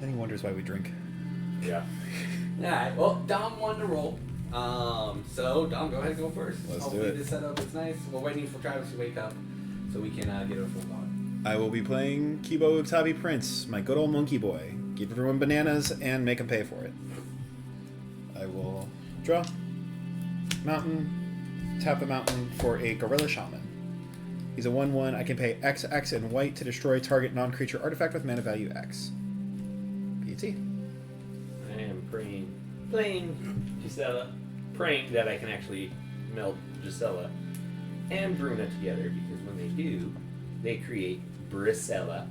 Then he wonders why we drink. Yeah. Alright, well, Dom won the roll. So, Dom, go ahead and go first. Let's Hopefully do it. this setup is nice. We're waiting for Travis to wake up so we can get a full on. I will be playing Kibo Uktabi Prince, my good old monkey boy. Give everyone bananas and make them pay for it. I will draw. Mountain. Tap the mountain for a Gorilla Shaman. He's a 1/1. I can pay XX in white to destroy target non-creature artifact with mana value X. PT. I am playing Gisela, praying that I can actually meld Gisela and Bruna together, because when they do, they create Brisela.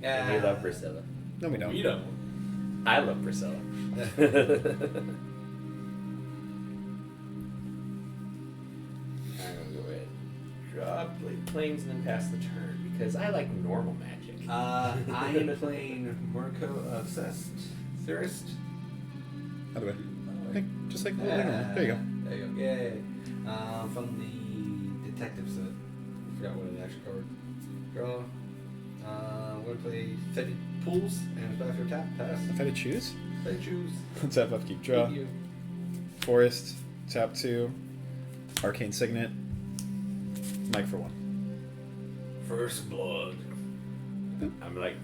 And we love Brisela. No, we don't. We don't. I love Brisela. I'm gonna go ahead, draw planes, and then pass the turn because I like normal magic. I am playing Mirko Obsessed Theorist. How do I? Okay, just like normal. There you go. There you go. Yay. From the detective set. I forgot what it actually covered. Draw. I'm going to play Fetid Pools and after tap, pass. If I had to choose? Fetid Choose. Tap upkeep, draw. Forest, tap 2. Arcane Signet. Mike for 1. First Blood. I'm like,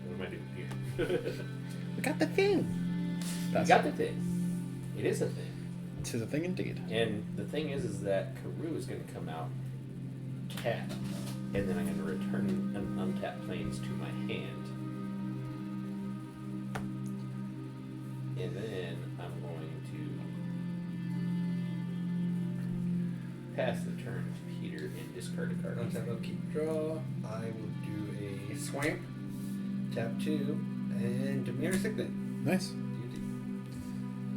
what am I doing here? We got the thing. You got the thing. It is a thing. It is a thing indeed. And the thing is that Karoo is going to come out tapped, and then I'm going to return an untapped planes to my hand. And then I'm going to pass the turn to Peter and discard a card. Untap, upkeep, draw. I will do a Swamp, tap 2, and Demir Signet. Nice.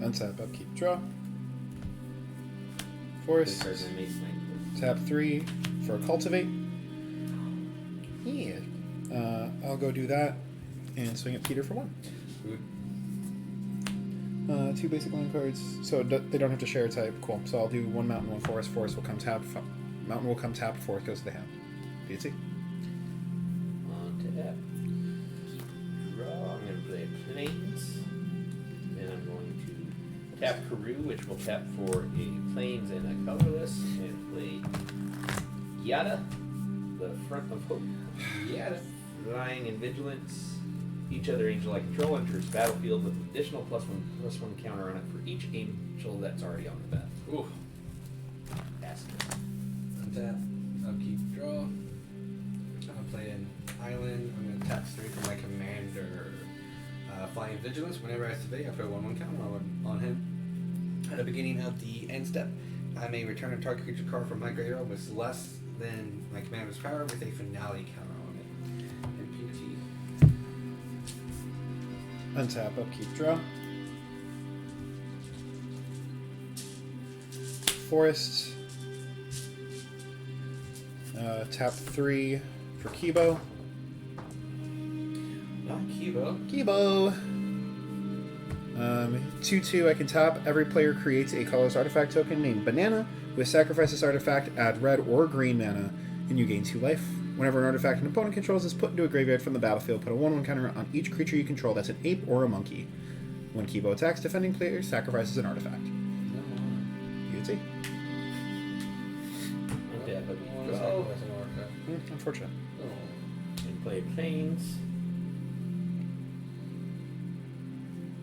Untap, upkeep, draw. Forest. Tap 3 for Cultivate. Yeah. I'll go do that and swing at Peter for 1. Good. 2 basic land cards, so they don't have to share a type. Cool. So I'll do 1 mountain, 1 forest. Forest will come tapped. Mountain will come tapped. Forest goes to the hand. BT. On tap. Draw. I'm going to play Plains. Then I'm going to tap Karoo, which will tap for a Plains and a colorless, and play Yada, the Front of Hope. Yada. Flying and Vigilance. Each other angel I control enters battlefield with additional +1/+1 counter on it for each angel that's already on the battlefield. Ooh. Bastard. Untap. Upkeep. Draw. I'm playing Island. I'm going to tap 3 for my Commander. Flying Vigilance. Whenever I activate, I put a 1/1 counter on him. At the beginning of the end step, I may return a target creature card from my graveyard with less than my commander's power with a finale counter on it. And PT. Untap, upkeep, draw. Forest. Tap 3 for Kibo. Dom-Kibo. Kibo! 2/2, I can tap. Every player creates a colorless artifact token named Banana. With sacrifice this artifact, add red or green mana, and you gain 2 life. Whenever an artifact an opponent controls is put into a graveyard from the battlefield, put a 1/1 counter on each creature you control that's an ape or a monkey. When Kibo attacks, defending player sacrifices an artifact. UT. Unfortunate. And play Plains.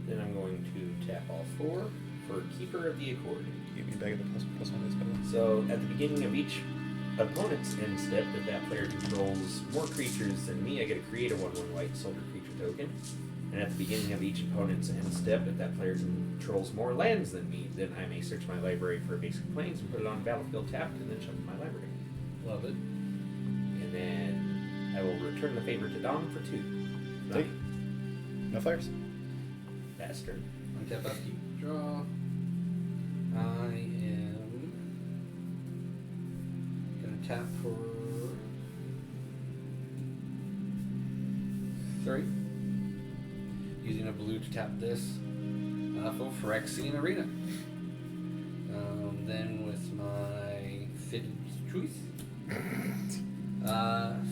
Then I'm going to tap all 4 for Keeper of the Accord. Give me a bag of the +1 is better. So at the beginning of each opponent's end step, if that player controls more creatures than me, I get to create a 1/1 white soldier creature token. And at the beginning of each opponent's end step, if that player controls more lands than me, then I may search my library for basic planes and put it on battlefield tapped, and then shuffle my library. Love it. And then I will return the favor to Dom for 2. Take. No fires. Bastard. Untap, upkeep, draw. I am gonna tap for 3. Using a blue to tap this for Phyrexian Arena. Then with my Fitted Choice,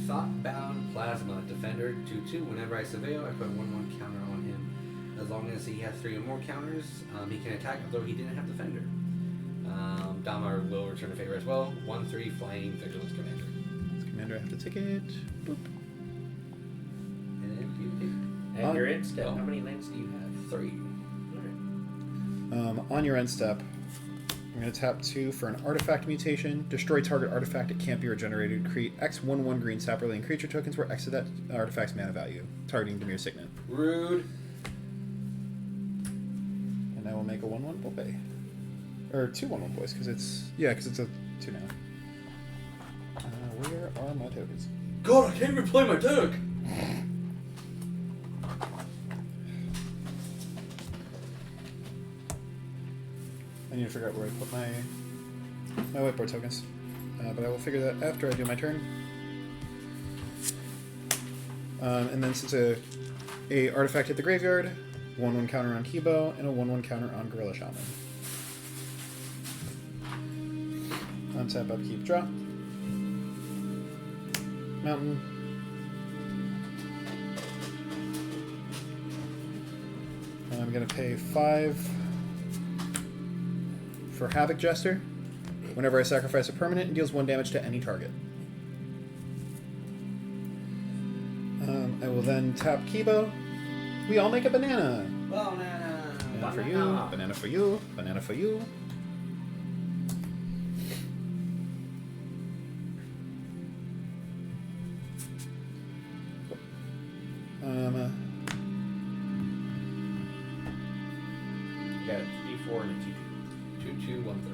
Thought-Bound Plasma. Defender 2/2. Whenever I surveil, I put a 1/1 counter on him. As long as he has 3 or more counters, he can attack, although he didn't have Defender. Dama will return a favor as well. 1/3 Flying Vigilance Commander. Commander, I have to take it. Boop. And then And your end step. How many lands do you have? 3. Alright. On your end step, I'm going to tap 2 for an artifact mutation. Destroy target artifact. It can't be regenerated. Create X 1/1 green Saproling creature tokens where X of that artifact's mana value, targeting Dimir Signet. Rude. And I will make a 1/1 boy. Or 2 1/1 boys, because it's... Yeah, because it's a 2 mana. Where are my tokens? God, I can't even play my deck! I need to figure out where I put my whiteboard tokens. But I will figure that after I do my turn. And then since a artifact hit the graveyard, 1/1 counter on Kibo, and a 1/1 counter on Gorilla Shaman. Untap, upkeep, draw. Mountain. And I'm going to pay 5 for Havoc Jester. Whenever I sacrifice a permanent, it deals 1 damage to any target. I will then tap Kibo. We all make a banana. Banana. Banana for you, banana for you, banana for you. You got a 3/4 and a 2/2. 2/2, 1/3.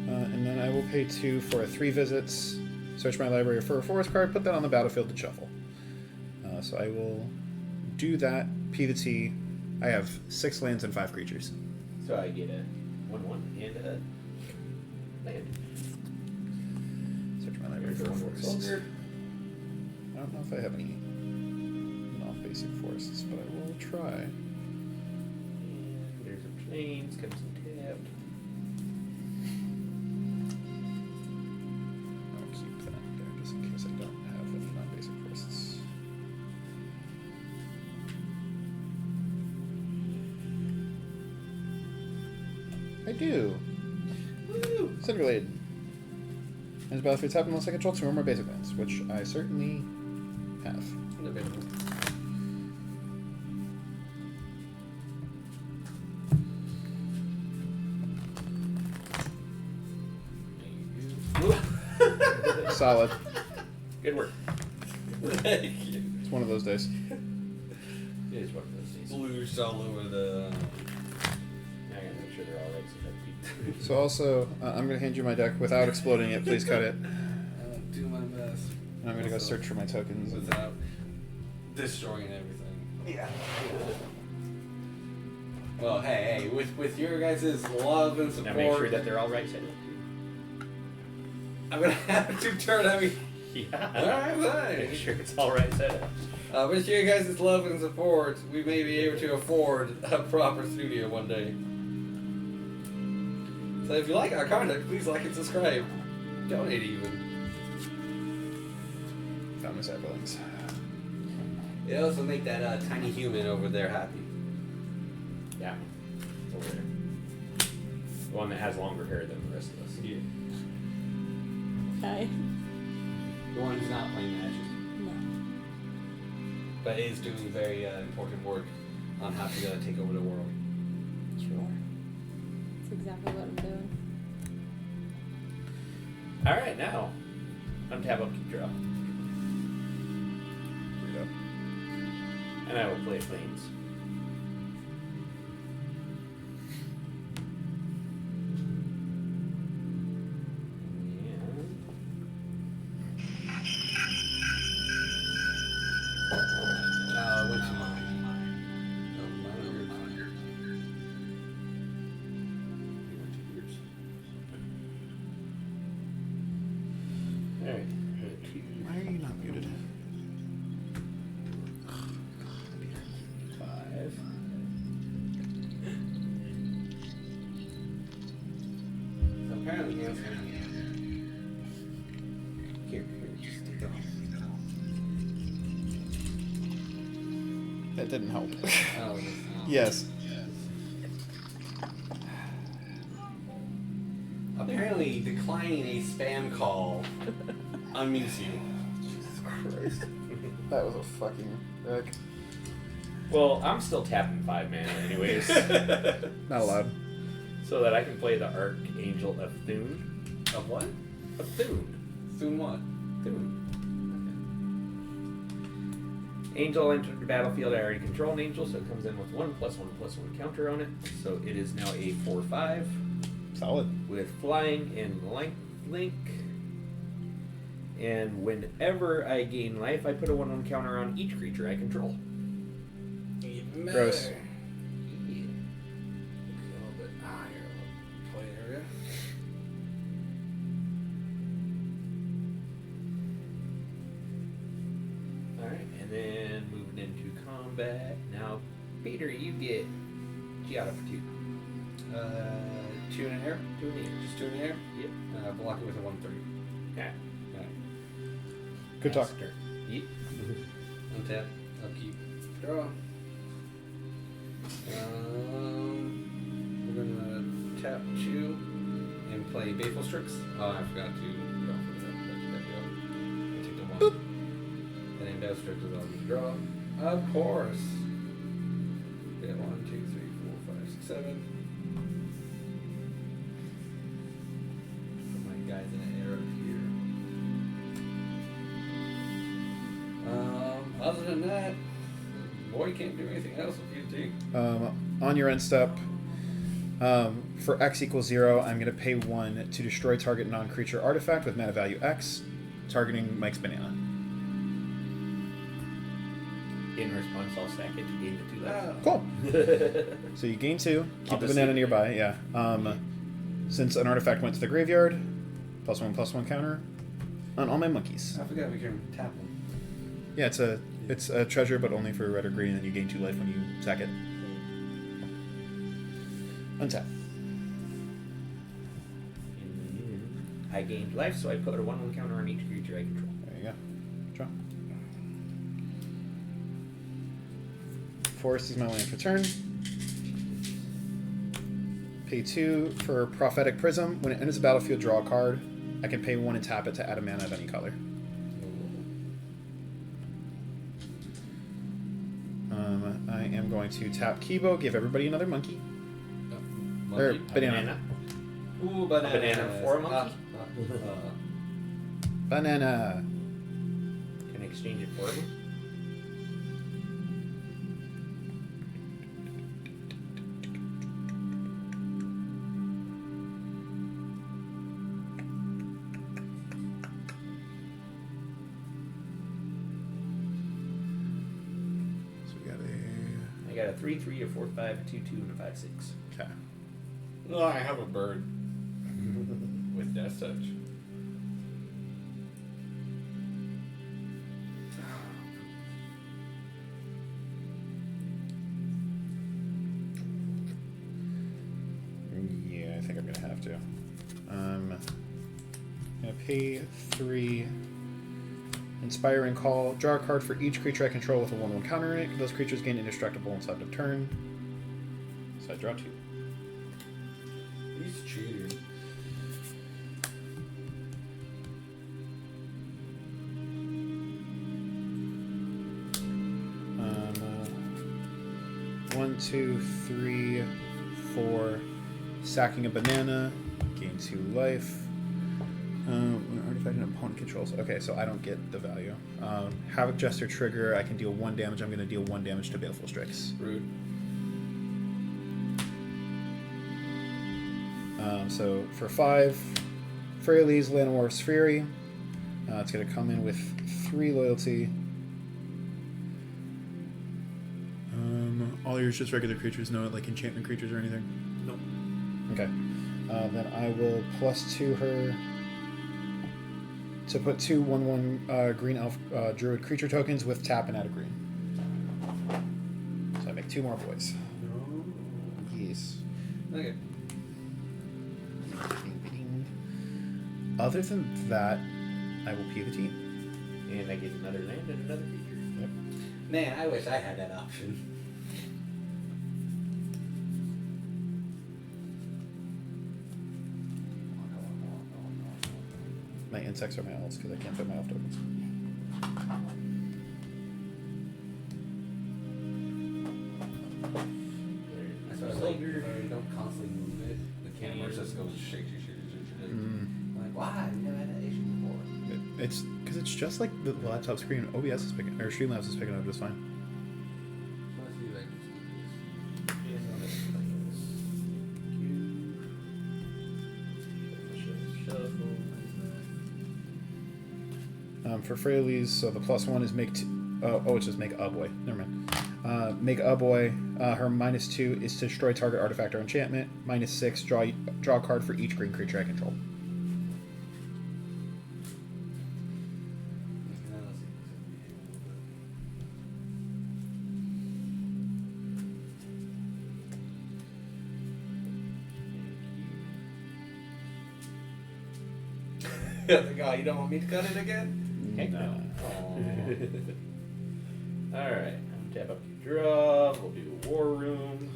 And then I will pay 2 for a 3 visits. Search my library for a forest card, put that on the battlefield to shuffle. So I will do that. P to T. I have 6 lands and 5 creatures. So I get a 1/1 and a land. Search my library for a forest. Soldier. I don't know if I have any non-basic forests, but I will try. And there's a plains, comes in tapped. I'll keep that there just in case I don't have any non-basic forests. I do. Woo! Cinderblade. As battlefield tap unless I control 2 or more basic lands, which I certainly have. Unavailable. Solid. Good work. Thank you. It's one of those days. It is one of those days. Blues all over the... I gotta make sure they're all right so that So also, I'm going to hand you my deck without exploding it. Please cut it. I'll do my best. And I'm going to go search for my tokens. Without destroying everything. Yeah. Well, hey, with your guys' love and support... Now make sure that they're all right sided. I'm gonna have to turn on me. Yeah. Alright, Make fine. sure it's all right sided. With your guys' love and support, we may be able to afford a proper studio one day. So if you like our content, please like and subscribe. Donate even. Found my Cyberlings. It also make that tiny human over there happy. Yeah. It's over there. The one that has longer hair than the rest of us. Yeah. Hi. The one who's not playing Magic. No. But is doing very important work on how to take over the world. Sure. That's exactly what I'm doing. Alright, now. Untap, upkeep, draw. Read up. And I will play plains. Went to mine. No, mine yours. You went to yours. Alright. Why are you not muted? Yeah. Here, just take it off. That didn't help. Oh, Yes. Apparently, declining a spam call unmutes you. Jesus Christ. That was a fucking wreck. Well, I'm still tapping 5 mana anyways. Not allowed. So that I can play the Archangel of Thune. Of what? Of Thune. Soon what? Thune. Angel entered the battlefield. I already control an angel, so it comes in with 1/1/1 counter on it. So it is now a 4/5 Solid. with flying and link. And whenever I gain life, I put a 1/1 counter on each creature I control. Gross. Yeah. A little bit higher play area. Alright, and then moving into combat. Now, Peter, you get Giada for 2. 2 in the air. 2 in the air. Just 2 in the air. Yep. Block it with a 1/3. Okay. Good talk. Yep. Untap. Upkeep. Draw. We're gonna tap 2 and play Baleful Strix. Oh, I forgot to draw for that. Take the 1. And then Baleful Strix is all you draw. Of course. We have 1, 2, 3, 4, 5, 6, 7. Put my guys in an arrow here. Other than that, boy can't do anything else with you, T. On your end step, for X equals 0, I'm going to pay 1 to destroy target non-creature artifact with mana value X, targeting Mike's banana. In response, I'll sack it to gain the 2 life. Cool. So you gain 2, keep the banana nearby, yeah. Since an artifact went to the graveyard, +1/+1 counter on all my monkeys. I forgot we can tap them. Yeah, it's a treasure, but only for red or green, and then you gain 2 life when you sack it. Untap. I gained life, so I put a 1/1 counter on each creature I control. There you go. Draw. Forest is my land for turn. Pay 2 for Prophetic Prism. When it enters the battlefield, draw a card. I can pay 1 and tap it to add a mana of any color. I am going to tap Kibo, give everybody another monkey. Or banana. Ooh, banana. A banana for a monkey? Banana. Can I exchange it for him? So we got I got a 3/3, a 4/5, a 2/2, and a 5/6. okay. Oh, I have a bird. With Death Touch. Yeah, I think I'm gonna have to. I'm gonna pay 3. Inspiring Call. Draw a card for each creature I control with a 1/1 counter in it. Those creatures gain indestructible inside of turn. So I draw 2. He's cheating. One, 2, 3, 4. Sacking a banana. Gain 2 life. When an artifact an opponent controls. Okay, so I don't get the value. Havoc Jester trigger. I can deal 1 damage. I'm going to deal 1 damage to Baleful Strix. Rude. So for 5, Freyalise, Llanowar's Fury. It's going to come in with 3 loyalty. All yours just regular creatures, no like enchantment creatures or anything? Nope. Okay. Then I will +2 her to put 2 1/1 green elf druid creature tokens with tap and add a green. So I make 2 more boys. Yes. Okay. Other than that, I will P the T. And I get another land and another creature. Yep. Man, I wish I had that option. My insects are my elves because I can't fit my elf tokens. That's what I like. You don't constantly move it. The camera just goes shake. I'm like, why? You never had that issue before. It's because it's just like the laptop screen. OBS is picking, or Streamlabs is picking up just fine. Must be like this. For Fraley's, so the +1 is make. It's just make a boy. Never mind. Make a boy. Her -2 is to destroy target artifact or enchantment. -6, draw a card for each green creature I control. God, you don't want me to cut it again? Heck no. Alright, tap up your draw. We'll do a war room.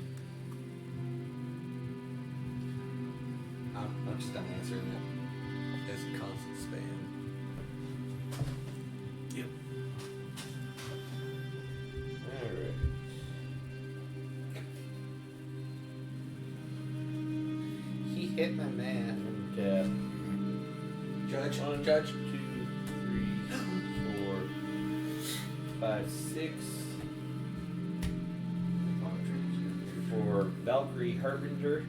I'm just not answering it. It's constant spam. Yep. Alright. He hit my man. Tap. Judge. 1, Judge. 2, 3, 4, 5, 6. For Valkyrie Harbinger,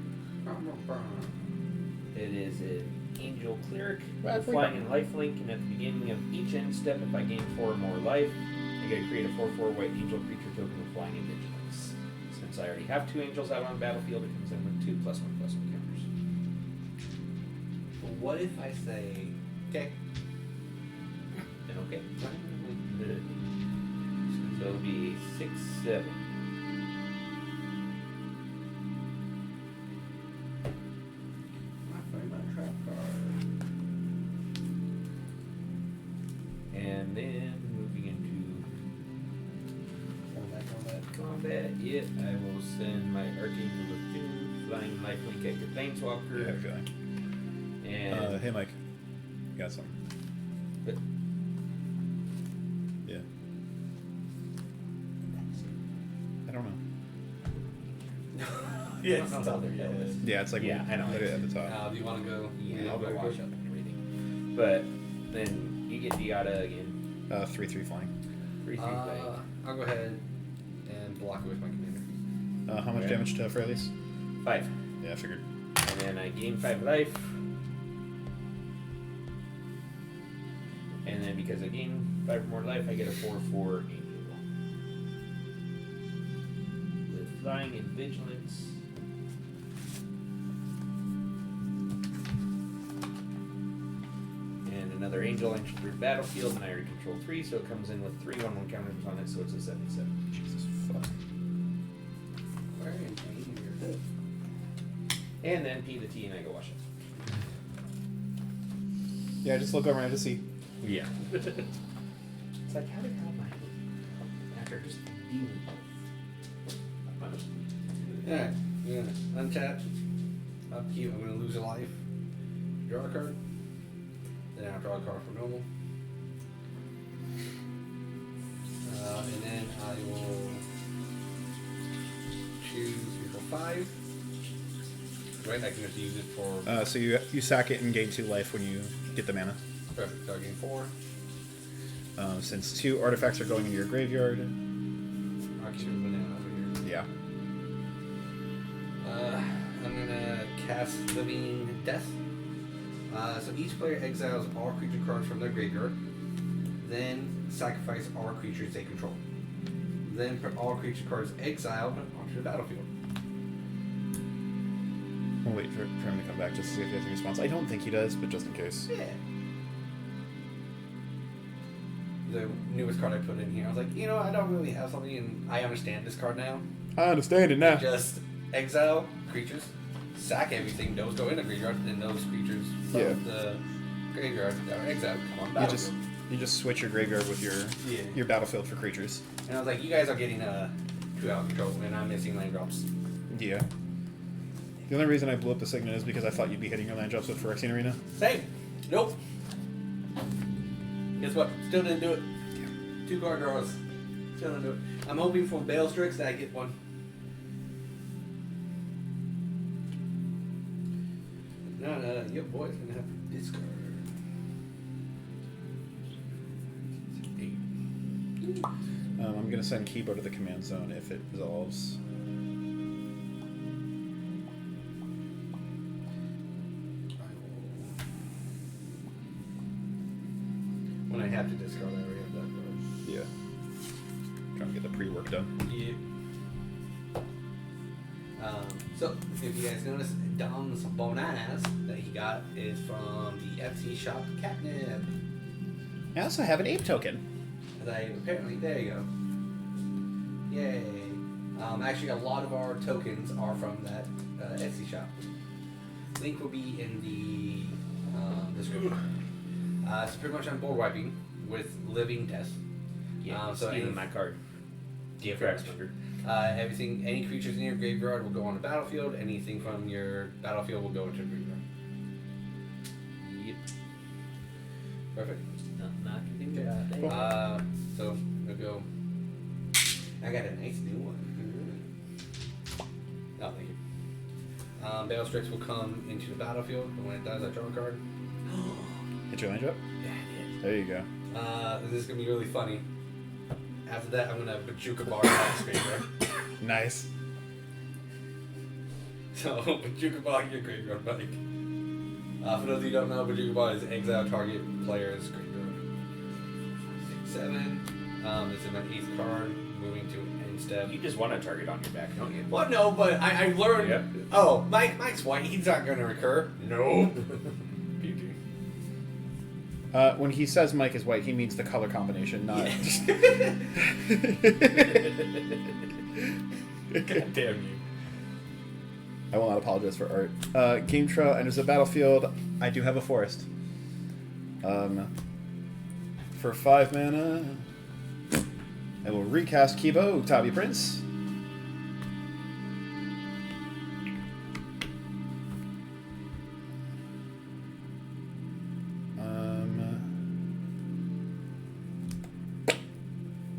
it is an Angel Cleric, flying and lifelink, and at the beginning of each end step, if I gain 4 or more life, I get to create a 4/4 white angel creature token with flying and vigilance. Since I already have 2 angels out on the battlefield, it comes in with 2 +1/+1 counters. But what if I say, okay? Then okay. So it'll be 6, 7. I find my trap card. And then moving into combat, yep, I will send my Archangel of Doom, flying lifelink at your Planeswalker. Yeah, okay. And Hey, Mike. You got something? but Yeah. I don't know. Yeah, it's not there yet. Yeah, it's like Yeah, I know. Put it at the top. Do you want to go? Yeah, I'll go wash up and everything. But then you get Diata again. 3/3 flying. 3/3 flying. I'll go ahead and block it with my commander. How much Okay. damage to Fraley's? 5. Yeah, I figured. And then I gain 5 life. And then because I gain 5 more life, I get a 4/4 angel. With flying and vigilance. And another angel enters the battlefield, and I already control 3, so it comes in with 3 1/1 counters on it, so it's a 77. Jesus fuck. Where in anger? And then P the T, and I go wash it. Yeah, just look around to see. Yeah. It's like, how did I have my after just being Alright, I'm gonna untap. Upkeep, I'm gonna lose a life. Draw a card. Then I'll draw a card for normal. And then I will choose 3, 4, 5. Right, I can just use it for. So you sack it and gain 2 life when you get the mana. Perfect, so I gain 4. Since 2 artifacts are going into your graveyard. I'll keep a banana over here. Yeah. I'm gonna cast Living Death. So each player exiles all creature cards from their graveyard, then sacrifice all creatures they control. Then put all creature cards exiled onto the battlefield. We'll wait for him to come back just to see if he has a response. I don't think he does, but just in case. Yeah. The newest card I put in here, I was like, I don't really have something, and I understand this card now. I understand it now. Just exile creatures, sack everything, those go in the graveyard, and those creatures from Yeah. the graveyard. Exile. Come on, battlefield. You just switch your graveyard with Yeah. your battlefield for creatures. And I was like, you guys are getting 2 out of control, and I'm missing land drops. Yeah. The only reason I blew up the Signet is because I thought you'd be hitting your land drops with Phyrexian Arena. Same. Nope. Guess what? Still didn't do it. 2 card draws. Still didn't do it. I'm hoping for Balestrix that I get one. No, your boy's gonna have to discard. 8. I'm gonna send Kibo to the command zone if it resolves. When I have to discard, I already have that card. Yeah. Trying to get the pre-work done. Yeah. So, if you guys notice, Dom's bananas that he got is from the Etsy shop Catnip. I also have an ape token. Apparently, there you go. Yay. Actually, a lot of our tokens are from that Etsy shop. Link will be in the description. It's pretty much on board wiping with living death. Yeah, so stealing my card. Yeah, For X-Bunder. everything, any creatures in your graveyard will go on the battlefield. Anything from your battlefield will go into the graveyard. Yep. Perfect. Nothing to do with that. So we'll go. I got a nice new one. Oh, thank you. Balestrix will come into the battlefield, and when it does, I draw a card. Hit your land drop? Yeah, it There you go. is. This is gonna be really funny. After that, I'm gonna Bajuka Bar that graveyard. Nice. So Bajuka Bar your graveyard, buddy. For those of you who don't know, Bajuka Bar is exile target player's graveyard. 6, 7. This is my 8th card. Moving to end step. You just want a target on your back, don't you? Well, no, but I learned. Yep. Oh, Mike's white. He's not gonna recur. No. PG. When he says Mike is white, he means the color combination, not. God damn you. I will not apologize for art. Game Trail enters the battlefield. I do have a forest. For 5 mana, I will recast Kibo, Uktabi Prince.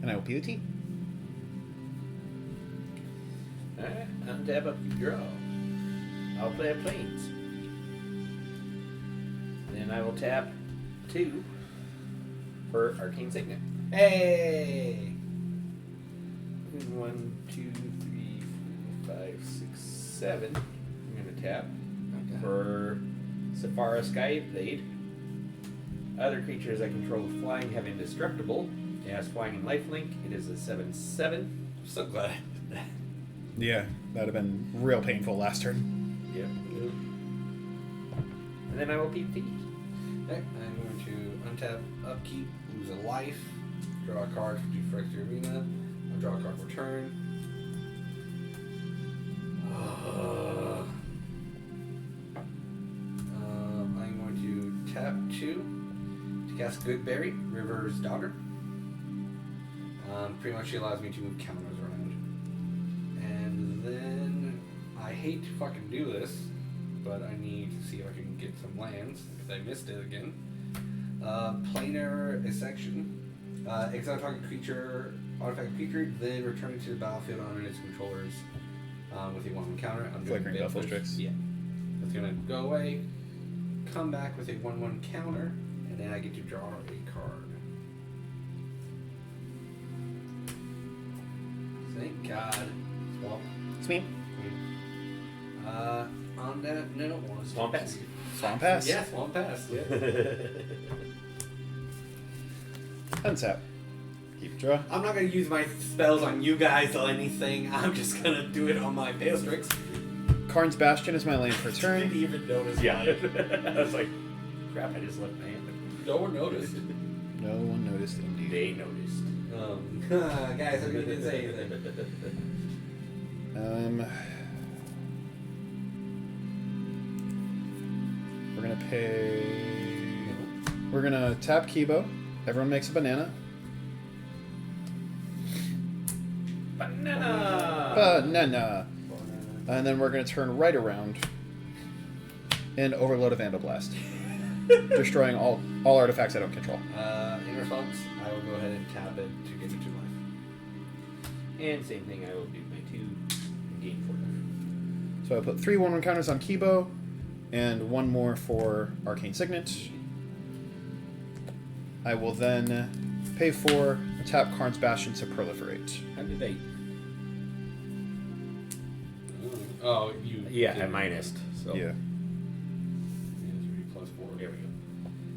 And I will POT. Alright, untap up your draw. I'll play a Plains. Then I will tap 2 for Arcane Signet. Hey. 1, 2, 3, 4, 5, 6, 7. I'm gonna tap for Saphara Skyblade. Other creatures I control with flying have indestructible. It has flying and lifelink. It is a 7/7. I'm so glad I did that. Yeah, that'd have been real painful last turn. Yep. And then I will PvP. Okay, I'm going to untap, upkeep, lose a life, draw a card for Phyrexian Arena. I'll draw a card for turn. I'm going to tap 2 to cast Goodberry, River's Daughter. Pretty much she allows me to move counters around. And then I hate to fucking do this, but I need to see if I can get some lands, because I missed it again. Planar Dissection. Exile target creature, artifact creature, then return it to the battlefield under its controllers with a 1/1 counter. I'm doing Flickering Buffalo Tricks. Yeah. It's gonna go away, come back with a 1/1 counter, and then I get to draw a card. Thank God. Swamp. It's me. On that note, Swamp Pass. Swamp Pass. Yeah, Swamp Pass. Yeah. Untap. Keep draw. I'm not gonna use my spells on you guys or anything. I'm just gonna do it on my Balestrix. Karn's Bastion is my land for Didn't turn. even notice. Yeah. mine. I was like, crap, I just left my hand. No one noticed. No one noticed indeed. They noticed. Guys, I didn't say anything. We're gonna pay We're gonna tap Kibo. Everyone makes a banana. Banana! And then we're gonna turn right around and overload a Vandal Blast. Destroying all artifacts I don't control. In response, I will go ahead and tap it to get it to life. And same thing, I will do my 2 and gain 4 life. So I put 3 1/1 counters on Kibo, and 1 more for Arcane Signet. I will then pay 4, tap Karn's Bastion to proliferate. How did I... Oh, you... Yeah, I minused. So. Yeah. 3 plus 4. There we go.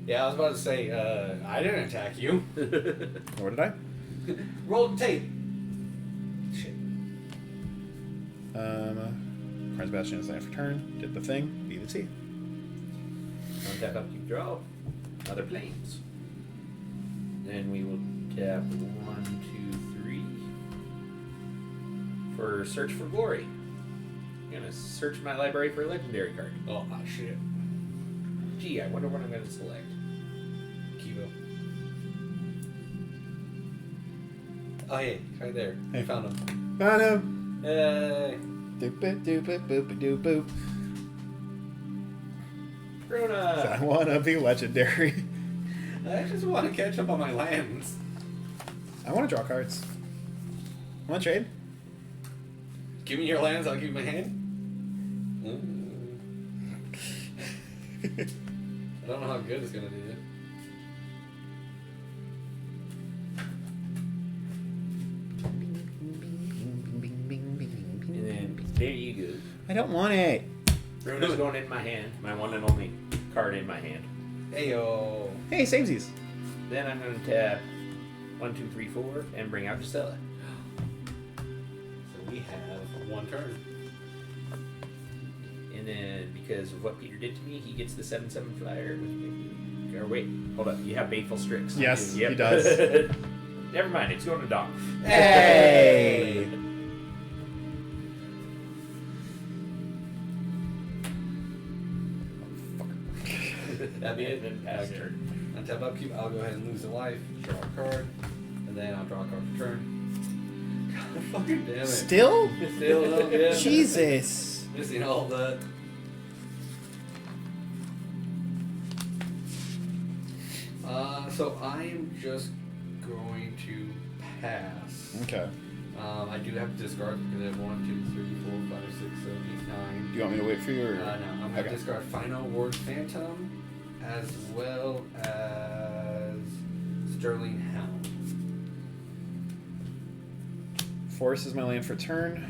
Yeah, I was about to say, I didn't attack you. Or did I? Roll the tape. Shit. Karn's Bastion is land for turn. Did the thing. Be the T. Untap, upkeep, draw. Other planes. Then we will tap 1, 2, 3 for Search for Glory. I'm gonna search my library for a legendary card. Oh, shit. Gee, I wonder what I'm gonna select. Kibo. Oh, hey, right there. Hey. I found him. Found him. Hey. Doop it, doop it, boop it, doop boop. Bruna! I wanna be legendary. I just want to catch up on my lands. I wanna draw cards. Wanna trade? Give me your lands, I'll give you my hand. I don't know how good it's gonna do it. And then there you go. I don't want it. Bruna's going in my hand. My one and only card in my hand. Heyo. Hey, samesies. Then I'm gonna tap 1, 2, 3, 4 and bring out Brisela. So we have 1 turn. And then because of what Peter did to me, he gets the 7/7 flyer with or wait, hold up. You have Baneful Strix. Yes, Yep. he does. Never mind, it's going to Dom. Hey! That'd be it. Then pass turn. Untap upkeep, I'll go ahead and lose a life, draw a card, and then I'll draw a card for turn. God fucking damn it. Still? Still, yeah. Jesus. Missing all that. So I am just going to pass. Okay. I do have to discard because I have 1, 2, 3, 4, 5, 6, 7, 8, 9. Do you want me to wait for you? Or? No, I'm going to Okay. discard Final Word Phantom as well as Sterling Hound. Force is my land for turn.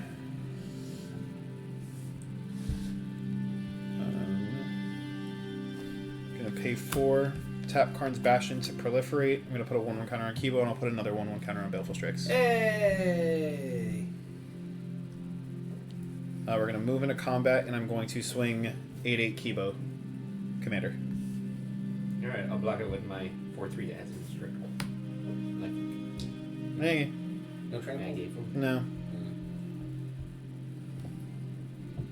Gonna pay 4. Tap Karn's Bastion to proliferate. I'm gonna put a 1/1 counter on Kibo, and I'll put another 1/1 counter on Baleful Strix. Hey! We're gonna move into combat, and I'm going to swing 8/8 Kibo, Commander. Alright, I'll block it with my 4/3 as a strip. Hey, No trample? I gave him. no,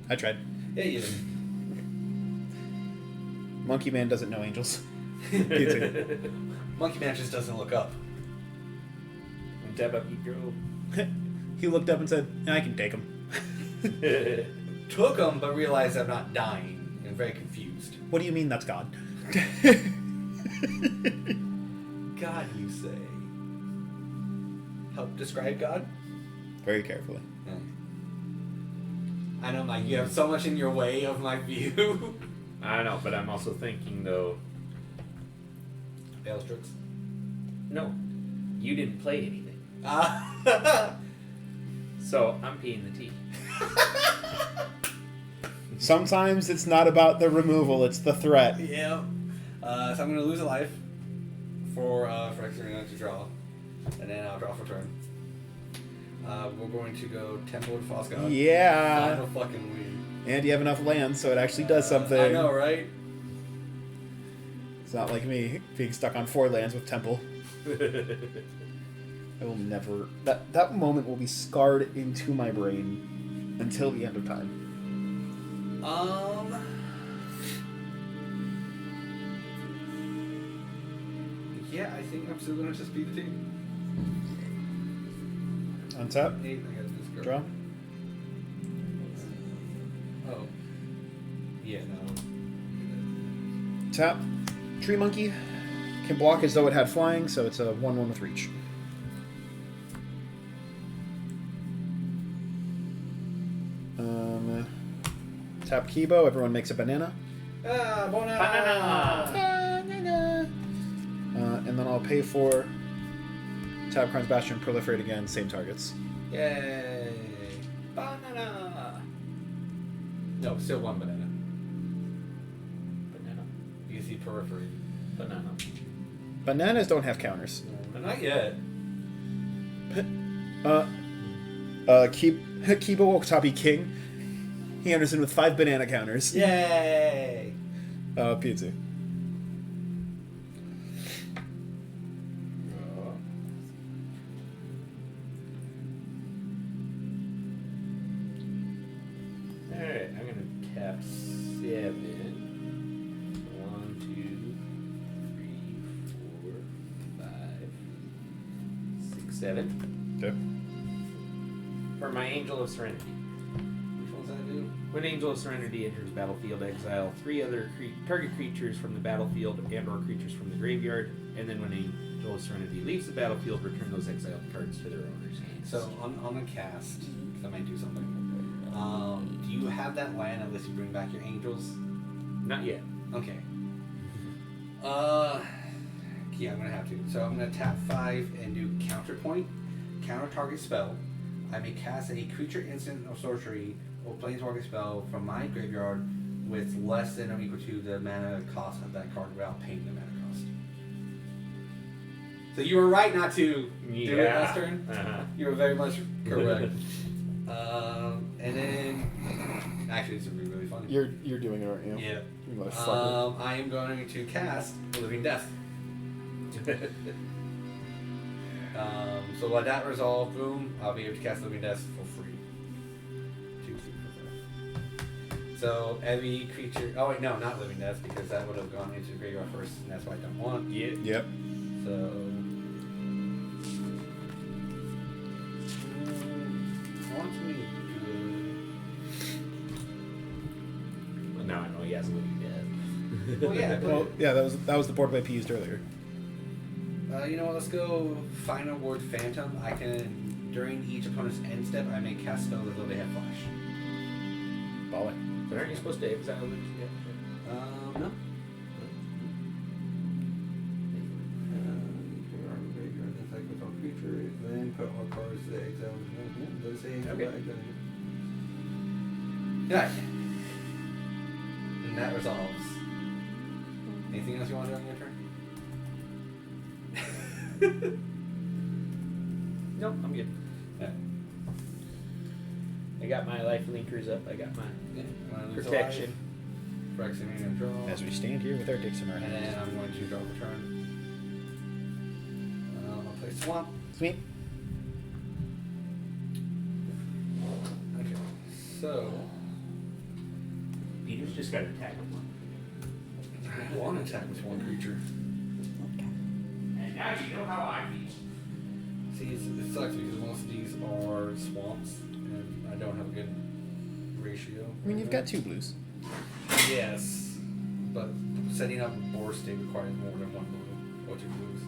I tried. Yeah, you did. Monkey Man doesn't know angels. Monkey Man just doesn't look up. Tap up, you go. He looked up and said, "I can take him." Took him, but realized I'm not dying. And very confused. What do you mean that's God? God, you say. Help describe God? Very carefully. I know, Mike, you have so much in your way of my view. I know, but I'm also thinking though. Bailstrix. No, you didn't play anything, Ah. so I'm paying the T. Sometimes it's not about the removal; it's the threat. Yeah. So I'm going to lose a life for Exarena to draw. And then I'll draw for turn. We're going to go Temple of Fosgod. Yeah. Final fucking win. And you have enough land, so it actually does something. I know, right? It's not like me being stuck on 4 lands with Temple. I will never... That moment will be scarred into my brain until the end of time. Yeah, I think I'm still gonna just beat the team. Untap. 8, I gotta just go. Draw. Oh. Yeah, no. Tap. Tree Monkey. Can block as though it had flying, so it's a 1/1 with reach. Tap Kibo. Everyone makes a banana. Ah, Banana! And then I'll pay for Tap Crime's Bastion, proliferate again, same targets. Yay! Banana! No, still one banana. Banana. You can see periphery. Banana. Bananas don't have counters. Not yet. Kibo Uktabi King. He enters in with 5 banana counters. Yay! Pizza. Alright, I'm gonna tap 7. 1, 2, 3, 4, 5, 6, 7. Okay. For my Angel of Serenity. Which one's that do? When Angel of Serenity enters battlefield, exile 3 other target creatures from the battlefield and/or creatures from the graveyard, and then when Angel of Serenity leaves the battlefield, return those exiled cards to their owner's hands. So on the cast, because I might do something. Do you have that land unless you bring back your angels? Not yet. Okay. Yeah, I'm gonna have to. So I'm gonna tap 5 and do counterpoint, counter target spell. I may cast a creature, instant, or sorcery or planeswalker spell from my graveyard with less than or equal to the mana cost of that card without paying the mana cost. So you were right not to do it last turn. Uh-huh. You were very much correct. And then actually, this would be really funny. You're doing it, aren't you? Yeah. You motherfucker. I am going to cast Living Death. So let that resolve, boom, I'll be able to cast Living Death for free. 2, 3, 4, 5. So every creature. Oh wait, no, not Living Death because that would have gone into the graveyard first, and that's why I don't want. Yeah. Yep. So. I want to be Well, now I know he has a Living Death. good. Well, yeah. Well, yeah, that was the board wipe he used earlier. You know what? Let's go Final Word Phantom. I can, during each opponent's end step, I may cast spells as though they have flash. Baller. But aren't you supposed to exile them? No. Attack with all creatures, then put all cards to exile. Let's say Okay. Yeah. And that resolves. Anything else you want to do on your turn? Nope, I'm good. Yeah. I got my life linkers up. I got my Yeah. protection. Fraxing, I'm going to draw. As we stand here with our dicks in our And hands. then I'm going to draw the turn. I'll play Swamp. Sweet. Okay. So, Peter's just got to attack him. I want to attack with one creature. And now you know how I feel. See, it sucks because most of these are swamps, and I don't have a good ratio. I mean, you've got 2 blues. Yes, but setting up a board state requires more than 1 blue or 2 blues.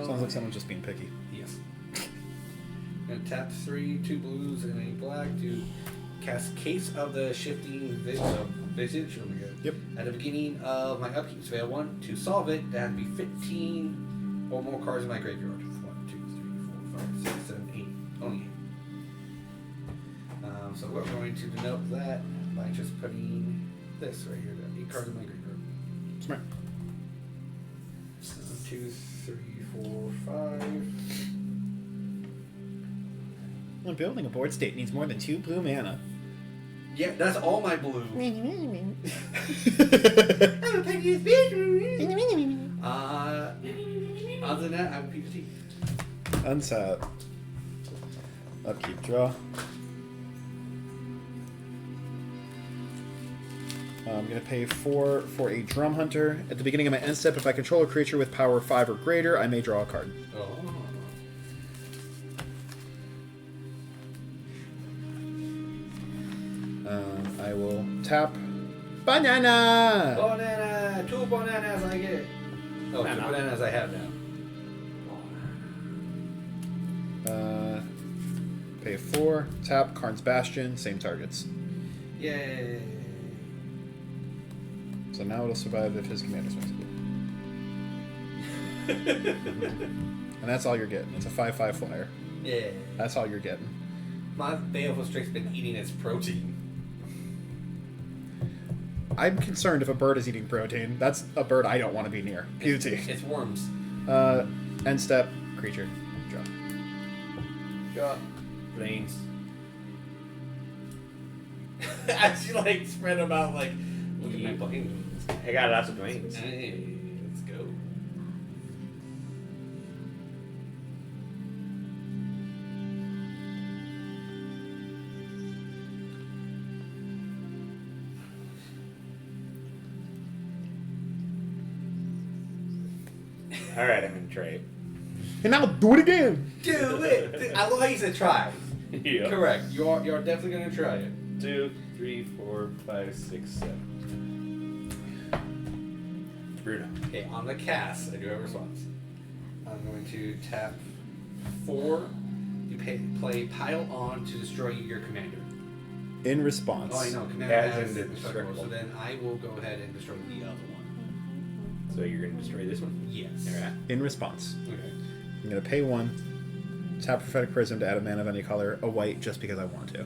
Sounds like someone's just being picky. Yes. I'm gonna tap 3, 2 blues, and a black to cast Case of the Shifting Visage. Oh my god. Yep. At the beginning of my upkeep, fail 1. To solve it, there have to be 15 or more cards in my graveyard. 1, 2, 3, 4, 5, 6, 7, 8. Only 8. So we're going to denote that by just putting this right here. There are 8 cards in my graveyard. Smart. 2, 3, 4, 5. When building a board state needs more than 2 blue mana. Yeah, that's all my blue. Other than that, I would PPT. Unsat. Upkeep, draw. I'm going to pay 4 for a Drum Hunter. At the beginning of my end step, if I control a creature with power 5 or greater, I may draw a card. Oh. I will tap Banana! Banana! 2 bananas I get. Oh, 2 bananas I have now. Pay 4, tap Karn's Bastion, same targets. Yay. So now it'll survive if his commander swings it. And that's all you're getting. It's a 5/5 flyer. Yeah. That's all you're getting. My Baleful Strake's been eating its protein. I'm concerned if a bird is eating protein. That's a bird I don't want to be near. Beauty. It's worms. End step, creature. Draw. Draw. Planes. As you like spread them out like, look at my planes. I got lots of planes. Hey, let's go. All right, I'm gonna trade. And now do it again! Do it! I love how you said try. Yeah. Correct. You're definitely gonna try it. 2, 3, 4, 5, 6, 7. Bruno. Okay, on the cast, I do have a response. I'm going to tap 4. You play pile on to destroy your commander. In response. Oh, I know. Commander As has in the indestructible, so destructible. then I will go ahead and destroy the other one. So you're gonna destroy this one? Yes. Alright. In response. Okay. I'm going to pay 1, tap Prophetic Prism to add a mana of any color, a white, just because I want to.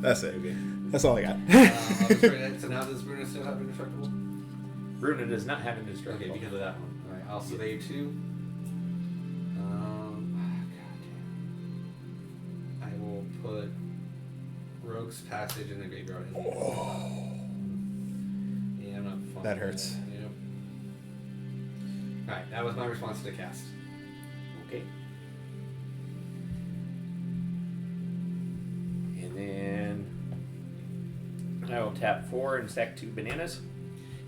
That's it. Okay. That's all I got. I'll destroy that. So now does Bruno still have indestructible? Bruno does not have indestructible. Okay, because of that one. Alright, I'll save 2. I will put Rogue's Passage in the graveyard. Yeah, I'm not fun. That hurts. Yep. Alright, that was my response to the cast. Okay. And then I will tap 4 and stack 2 bananas.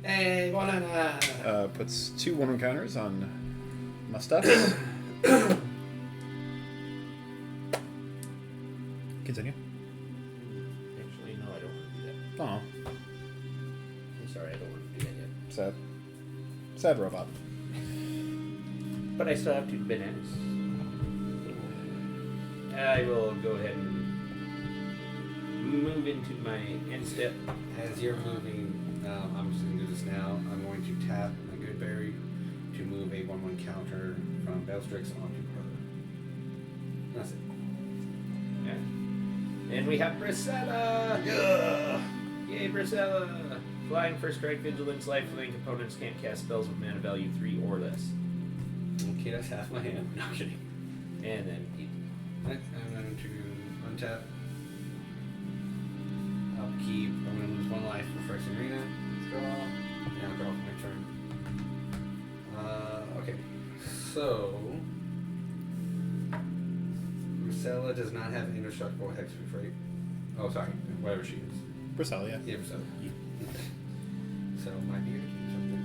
Hey, banana! Puts 2 1/1 counters on my stuff. Continue. Actually, no, I don't want to do that. Oh, I'm sorry, I don't want to do that yet. sad. Sad robot. But I still have 2 bananas. I will go ahead and move into my end step. As you're moving, I'm just going to do this now. I'm going to tap my Goodberry to move a 1/1 counter from Bellstrix onto her. That's it. Yeah. And we have Brisela! Yeah! Yay, Brisela! Flying for strike, vigilance, lifelink. Opponents can't cast spells with mana value 3 or less. Okay, that's half my hand. No kidding. And then Next, I'm going to untap. Upkeep. I'm going to lose 1 life for Phyrexian Arena. Draw. And I'll draw for my turn. Okay. So. Brisela does not have indestructible hexproof, right? Oh, sorry. Whatever she is. Brisela, yeah. Yeah, Brisela. So, might be able to do something.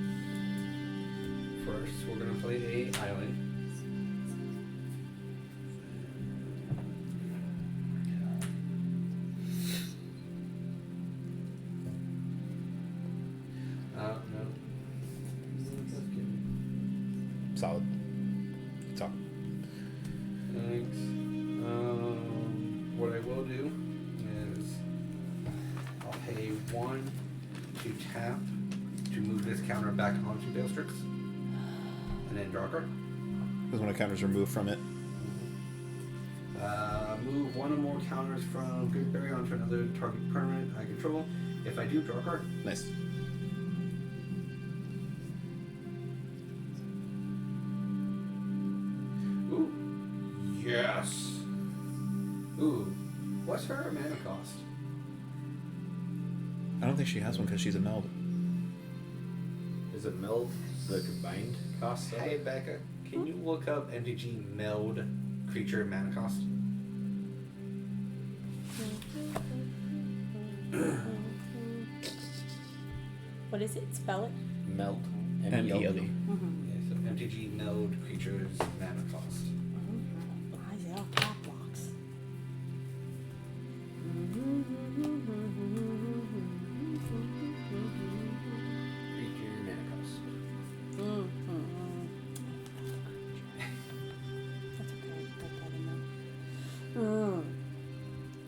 First, we're going to play a island. No. Solid. Talk. Thanks. What I will do is I'll pay 1 to tap to move this counter back onto Balestrix, and then draw a card. Because when a counter's removed from it. Move 1 or more counters from Goodberry onto another target permanent I control. If I do, draw a card. Nice. Ooh. Yes. Ooh. What's her mana cost? I don't think she has one because she's a meld. is it meld the combined cost of Hey, it? Becca, can you look up MTG meld creature mana cost? What is it? Spell it. Meld. M-E-L-D. Yeah, so MTG meld creatures mana cost. Why is it all cap blocks? Creature mana cost. That's okay. Put that in there.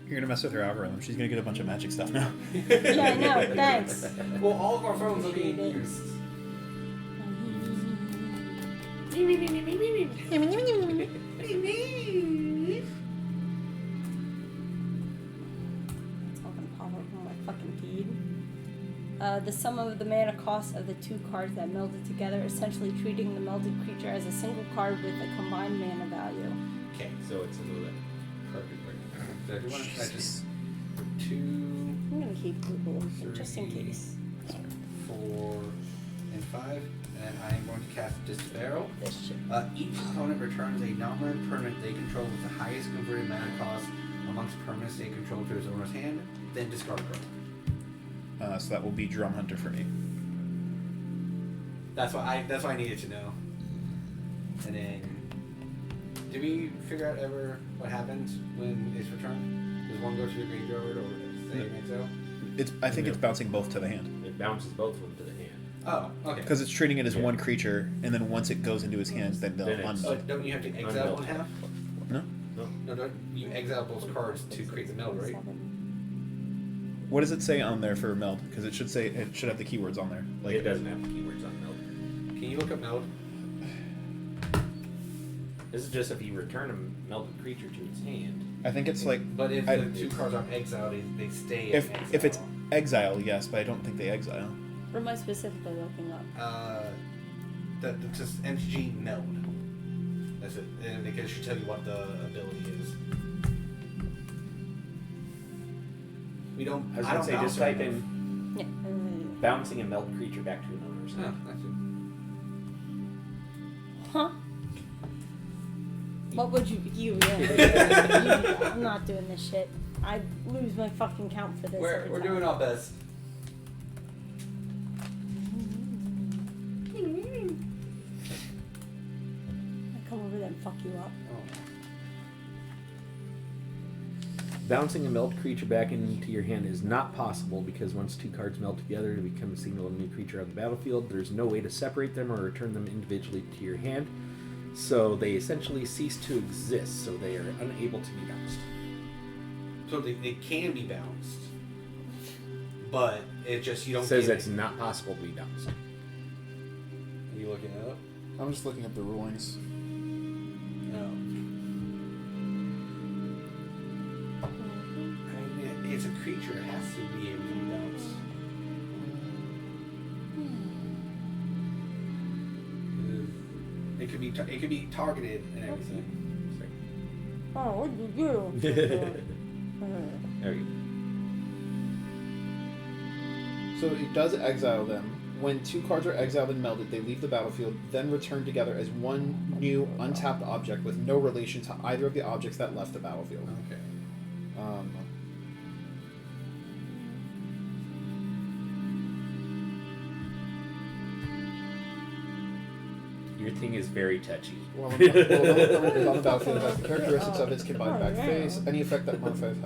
You're gonna mess with her algorithm. She's gonna get a bunch of magic stuff now. Yeah, I know. Thanks. Well, all of our phones are being Appreciate it. used. It's all gonna pop up on my fucking feed. The sum of the mana cost of the two cards that melded together, essentially treating the melded creature as a single card with a combined mana value. Okay, So it's a little bit perfect right now. so if you want to try just 2, I'm gonna keep Google just in 3. case. 4, and 5, and I am going to cast Disbarrel. This shit. Each opponent returns a non-land permanent they control with the highest converted mana cost amongst permanents they control to his owner's hand, then discard a card. So that will be Drum Hunter for me. That's what I needed to know. And then, did we figure out ever what happens when it's returned? Does one go to the graveyard or stay in exile? I think it's bouncing both to the hand. It bounces both of them to the hand. Oh, okay. Because it's treating it as Yeah. one creature, and then once it goes into his hands, then they'll Then it's- So unmeld. don't you have to exile one half? No? No, don't you exile both cards to create the meld, right? What does it say on there for meld? Because it should have the keywords on there. Like It doesn't have the keywords on meld. Can you look up meld? This is just if you return a melded creature to its hand. I think it's like But if I- the two cards are exiled, they stay if in exile. if it's exile, yes, but I don't think they exile. What am I specifically looking up? That's just MTG meld. That's it. And it should tell you what the ability is. We don't. I was I gonna don't say bounce just type right in Yeah. bouncing a meld creature back to an owner's now. hand. Oh, that's it. Huh? What would you yeah. I'm not doing this shit. I lose my fucking count for this. We're every we're time. doing our best. I come over there and fuck you up. Oh. Bouncing a meld creature back into your hand is not possible because once two cards meld together to become a single new creature on the battlefield, there's no way to separate them or return them individually to your hand. So they essentially cease to exist, so they are unable to be bounced. So they can be bounced, but it just you don't. It says get it's not possible to be bounced. Are you looking it up? I'm just looking up the rulings. No. I mean, it's a creature. It has to be able to be bounced. It could be targeted and everything. Oh, what did you do? There you So it does exile them. When two cards are exiled and melded, they leave the battlefield, then return together as one new untapped object with no relation to either of the objects that left the battlefield. Okay. Your thing is very touchy. Well, permanent is on the battlefield has the characteristics of its combined back face. Any effect that modifies.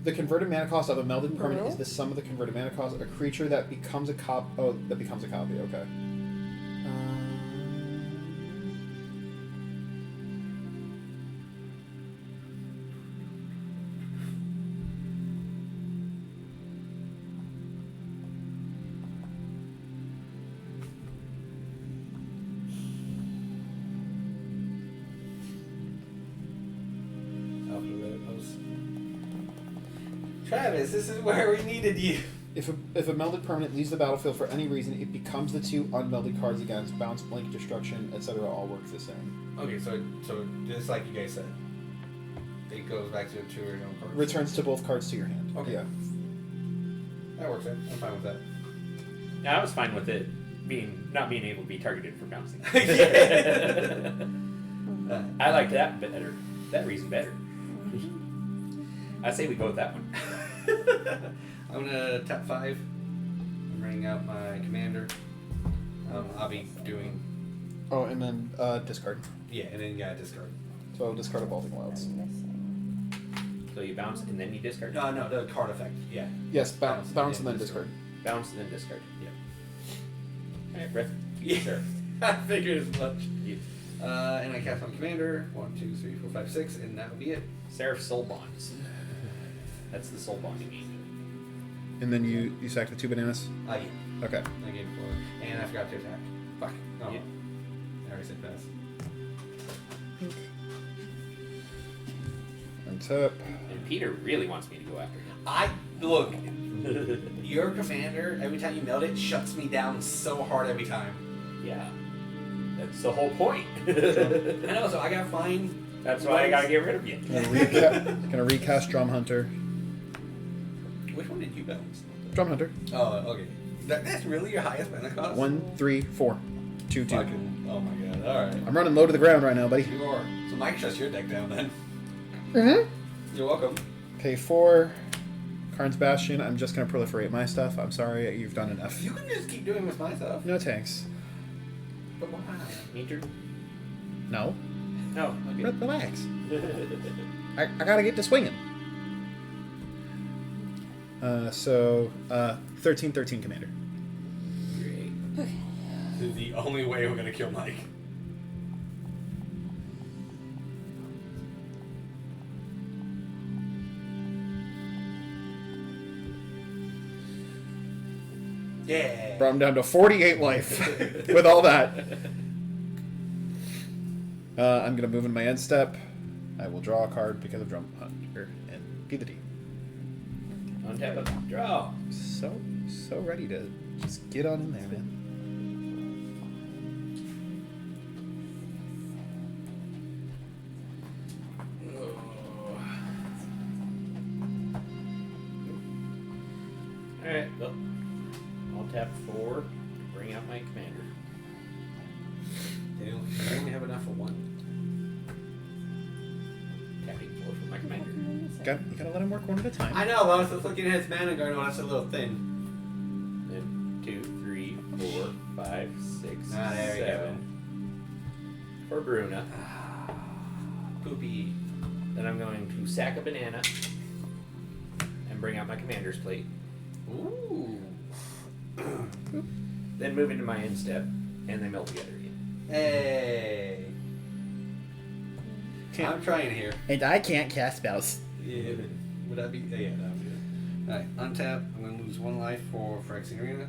The converted mana cost of a melded permanent is the sum of the converted mana cost of a creature that becomes a copy. Oh, that becomes a copy. Okay. Travis, this is where we needed you. If a melded permanent leaves the battlefield for any reason, it becomes the two unmelded cards against bounce, blink, destruction, etc. All work the same. Okay, so just like you guys said, it goes back to the two original cards. Returns to both cards to your hand. Okay. Yeah. That works. I'm fine with that. Yeah, I was fine with it not being able to be targeted for bouncing. I like that better. That reason better. I say we go with that one. I'm gonna tap 5. bring out my commander. I'll be doing. Oh, and then discard. Yeah, and then you gotta discard. So I'll discard a Balding Wilds. So you bounce and then you discard? No, the card effect. Yeah. Yes, bounce and then discard. Bounce and then discard. Yeah. Alright, Brett. Yeah. Sure. I figured as much. You, And I cast my commander. 1, 2, 3, 4, 5, 6, and that would be it. Seraph Soul Bonds. That's the soul bond you need. And then you sack the 2 bananas? Yeah. Okay. I gave 4. And I forgot to attack. Fuck. Oh. Yeah. I already said pass. Untap. And Peter really wants me to go after him. Look, your commander, every time you meld it, shuts me down so hard every time. Yeah. That's the whole point. I know, so I gotta find. That's why I gotta get rid of you. Gonna recast Drum Hunter. Which one did you bounce? Drum Hunter. Oh, okay. That's really your highest mana cost? 1, 3, 4. 2, 2. Fucking, oh my god, alright. I'm running low to the ground right now, buddy. You are. So Mike shuts your deck down then. Mm-hmm. You're welcome. Pay 4. Karn's Bastion. I'm just gonna proliferate my stuff. I'm sorry, you've done enough. You can just keep doing with my stuff. No tanks. But why? Meter? No. No. Okay. Relax. I gotta get to swinging. 13 commander. Great. This is the only way we're gonna kill Mike. Yeah. Brought him down to 48 life with all that. I'm gonna move in my end step. I will draw a card because of Drum Hunter and P the D. Untap it. Draw. So ready to just get on in there, man. Alright, well, I'll tap 4 to bring out my commander. They only have enough for one. Tapping 4 for my commander. You gotta let him work one at a time. I know, but I was just looking at his mana going, oh, that's a little thin. Then 2, 3, 4, 5, 6, there you 7. For Bruna. Poopy. Then I'm going to sack a banana and bring out my commander's plate. Ooh. Then move into my end step, and they melt together again. Hey. I'm trying here. And I can't cast spells. Yeah. Would that be? Yeah, that would be it. Alright, untap. I'm going to lose 1 life for Phyrexian Arena.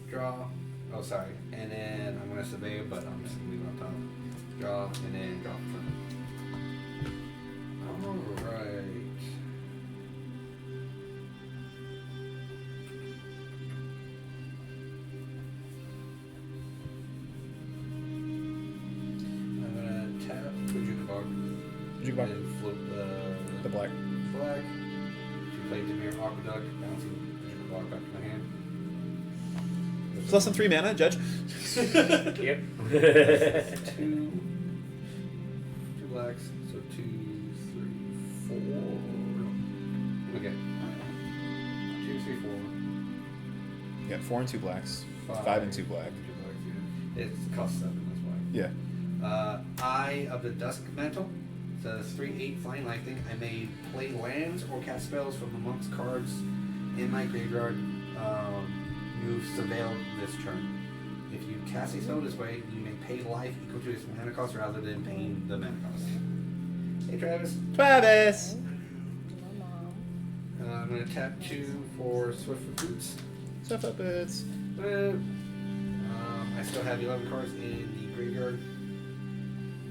Draw. Oh, sorry. And then I'm going to survey, but I'm just going to leave it on top. Draw, and then draw for Alright. I'm going to tap Uktabi. Uktabi. And float The black. Black. She played Demir Aqueduct, bouncing Uktabi back to my hand. It's less than 3 mana, Judge. Yep. 2 blacks, so 2, 3, 4. Okay. 2, 3, 4. You got 4 and 2 blacks. 5, 5 and 2 black. 2 blacks, yeah. It costs 7, that's why. Yeah. Eye of the Dusk Mantle. Says 3/8 flying lightning. I may play lands or cast spells from amongst cards in my graveyard. Move surveil this turn. If you cast a spell this way, you may pay life equal to its mana cost rather than paying the mana cost. Hey Travis. Travis! I'm going to tap 2 for Swift Recruits. Stuff up bits. I still have 11 cards in the graveyard,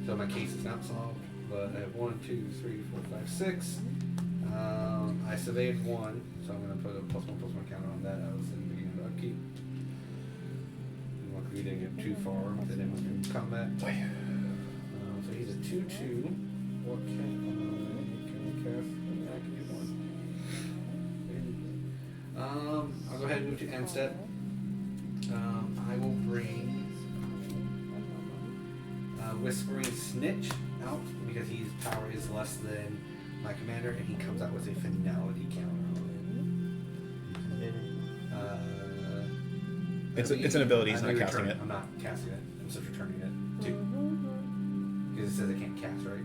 so my case is not solved. But I have 1, 2, 3, 4, 5, 6. I surveyed 1, so I'm going to put a +1/+1 counter on that. I was in the beginning of the upkeep. Luckily, we didn't get too far with it in combat. So he's a 2/2. What can I cast? I can do 1. I'll go ahead and move to end step. I will bring Whispering Snitch out because his power is less than my commander, and he comes out with a finality counter on it. It's an ability. He's not casting it. I'm not casting it. I'm just returning it too. Because it says I can't cast, right?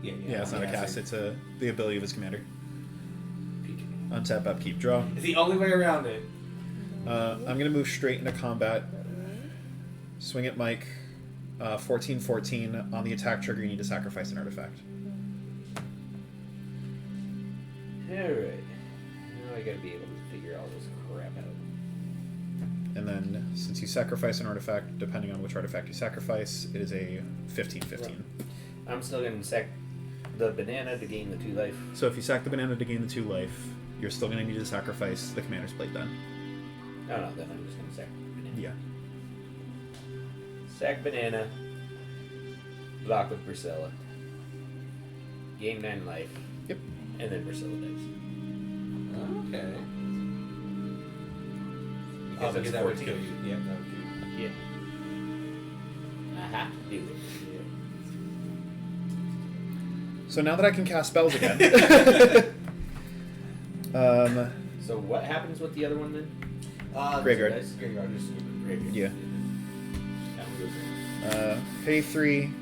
Yeah, it's not a cast. It's the ability of his commander. PG. Untap, upkeep, draw. It's the only way around it. I'm gonna move straight into combat. Swing at Mike. 14/14 on the attack trigger. You need to sacrifice an artifact. Alright. Now I gotta be able to figure all this crap out. And then, since you sacrifice an artifact, depending on which artifact you sacrifice, it is a 15/15. I'm still gonna sack the banana to gain the 2 life. So if you sack the banana to gain the 2 life, you're still going to need to sacrifice the Commander's Plate then. No, then I'm just gonna sack banana. Yeah. Sack banana. Block with Brisela. Gain 9 life. Yep. And then Brisela dies. Okay. Because it's that would 14. kill you. Yeah, that would kill you. Yeah. I have to do it. So now that I can cast spells again. So what happens with the other one then? Graveyard. Dice? Graveyard. Just graveyard. Yeah. That one goes in. Pay 3.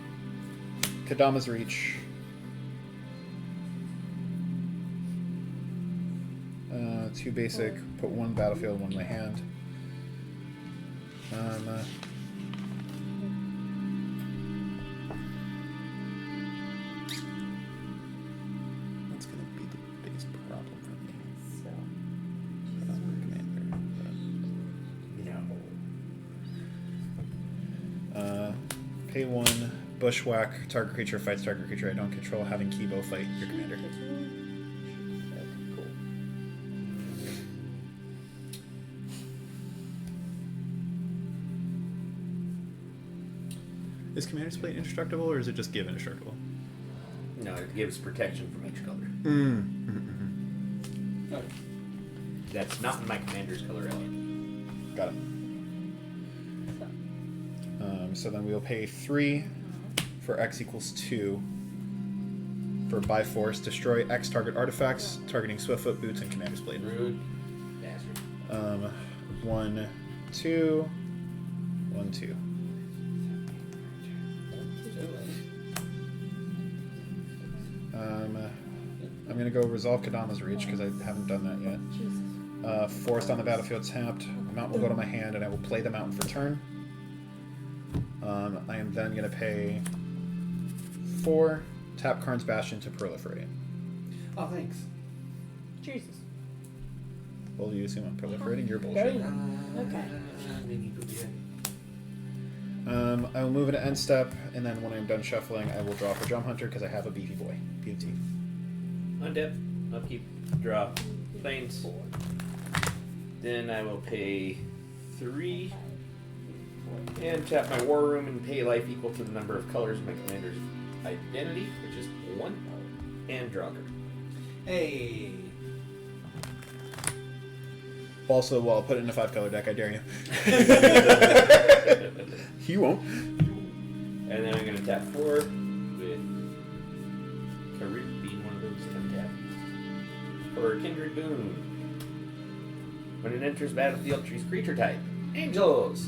Kadama's Reach. 2 basic. Put 1 battlefield, 1 in my hand. That's going to be the biggest problem for me. So, Pay 1. Bushwhack. Target creature fights target creature I don't control. Having Kibo fight your commander. okay, cool. Is Commander's Plate indestructible, or is it just give indestructible? No, it gives protection from each color. Okay. That's not in my commander's color element. Got it. So then we'll pay 3 for X equals 2 for by force. Destroy X target artifacts, targeting Swiftfoot, Boots, and Commander's Blade. Rude bastard. 1, 2, 1, 2. I'm gonna go resolve Kadama's Reach because I haven't done that yet. Jesus. Forest on the battlefield tapped. A mountain will go to my hand, and I will play the mountain for turn. I am then gonna pay 4. Tap Karn's Bastion to proliferate. Oh, thanks. Jesus. Well, you assume I'm proliferating? You're Very bullshit. Okay. Maybe put the I will move into end step, and then when I'm done shuffling, I will draw for Jump Hunter because I have a beefy boy. BFT. Undip. Upkeep. Draw. Planes. Then I will pay 3. And tap my War Room and pay life equal to the number of colors in my commander's identity, which is 1. And draw a card. Hey. Also, well, I'll put it in a 5-color deck. I dare you. You won't. And then I'm going to tap 4 with Karuk being one of those that I'm tapping. For Kindred Boon. When it enters battlefield, choose creature type. Angels!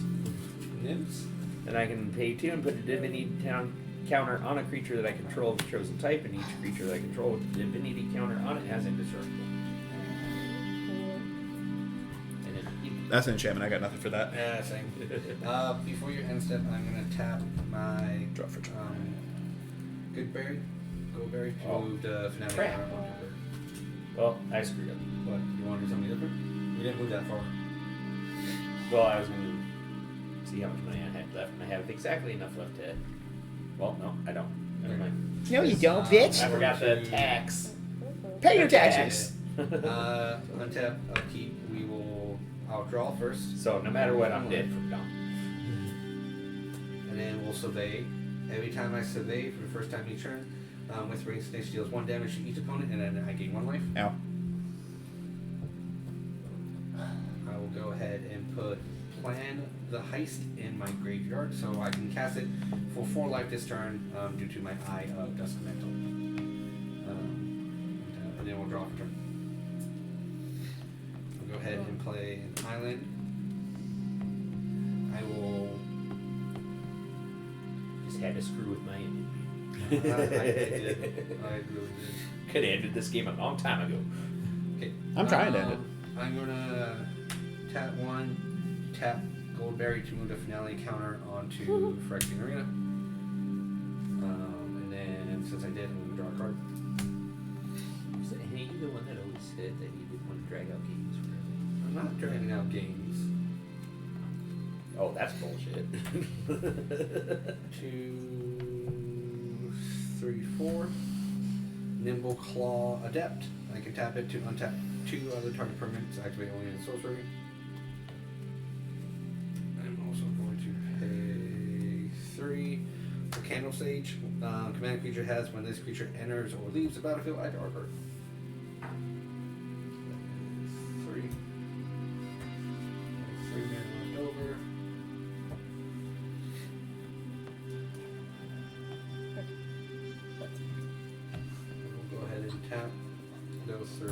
Nymphs? Then I can pay 2 and put a Divinity counter on a creature that I control of the chosen type, and each creature that I control with the Divinity counter on it has indestructible. And then That's an enchantment. I got nothing for that. Yeah, same. Before your end step, I'm going to tap my Draw for turn. Goodberry. Goldberry. Oh. Moved Finale. Crap. well, I screwed up. What? You want to do something different? We didn't move that far. Well, I was going to see how much money I had left, and I have exactly enough left to... Well, no, I don't. Never mind. No, you don't, bitch. I forgot the tax. Pay your taxes. Untap, upkeep. I'll draw first. So no matter what, I'm dead from Dom. And then we'll survey. Every time I survey for the first time each turn, with Ring Snakes deals 1 damage to each opponent, and then I gain 1 life. Ow. I will go ahead and put Plan the Heist in my graveyard, so I can cast it for 4 life this turn due to my Eye of Dusk Mantle. And then we'll draw for turn. go ahead and play an island. I will. Just had to screw with my ending. I did. I really did. Could have ended this game a long time ago. Okay. I'm trying to end it. I'm gonna tap 1, tap Goldberry to move the finale counter onto Phyrexian Arena. And then since I did, I'm gonna draw a card. Was he the one that always said that he didn't want to drag out games forever? I'm not dragging out games. Oh, that's bullshit. 2, 3, 4. Nimble Claw Adept. I can tap it to untap 2 other target permanents, activate only in sorcery. I'm also going to pay 3 for Candle Sage. Command creature has when this creature enters or leaves the battlefield, I draw a card. 3. 3 mana left over. We'll go ahead and tap those 3.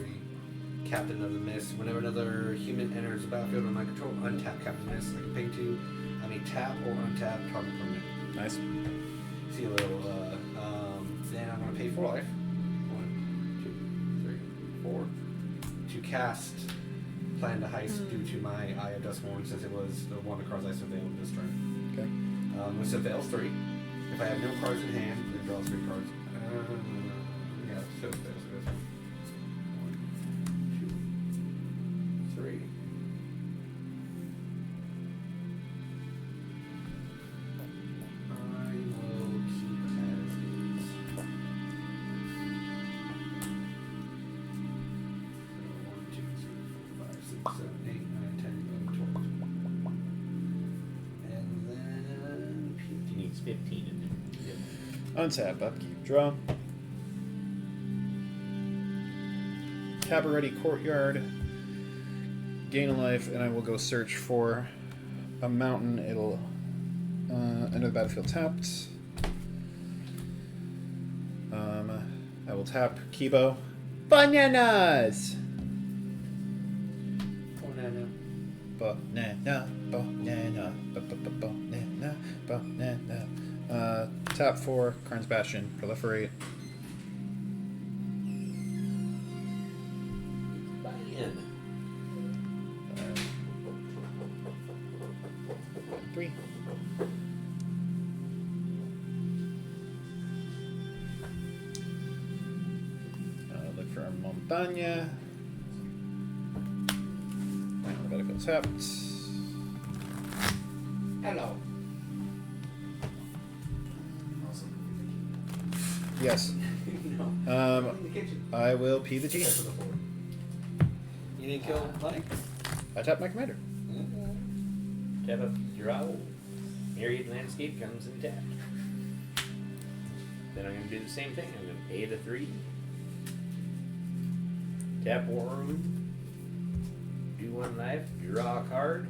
Captain of the Mist. Whenever another human enters the battlefield under my control, untap Captain of the Mist. I can pay 2. I may tap or untap target permanent. Nice. See a little, then I'm going to pay 4 life. 1, 2, 3, 4. To cast Plan to Heist due to my Eye of Duskmourn, since it was the one of the cards I surveilled this turn. Okay. With surveils 3. If I have no cards in hand, then draw 3 cards. Yeah, so fails. 1, 2, 3. I will keep as is. 1, 2, 3, 4, 5, 6, 7, 8, 9, 10, 11, 12. And then He needs 15 in there. Untap, upkeep, draw. Cabaret Courtyard. Gain a life, and I will go search for a mountain. It'll enter the battlefield tapped. I will tap Kibo. Bananas! banana. Banana, banana, banana, banana. Tap 4, Karn's Bastion, proliferate. Buy-in. 3. Look for a Montaña. Battlefield tapped. Hello. Yes. No. In the kitchen. I will P the T. Except for the 4. You didn't kill Mike? I tap my commander. Tap up your owl. Myriad Landscape comes in tapped. Then I'm going to do the same thing. I'm going to pay the 3. Tap War Room. Do 1 life. Draw a card.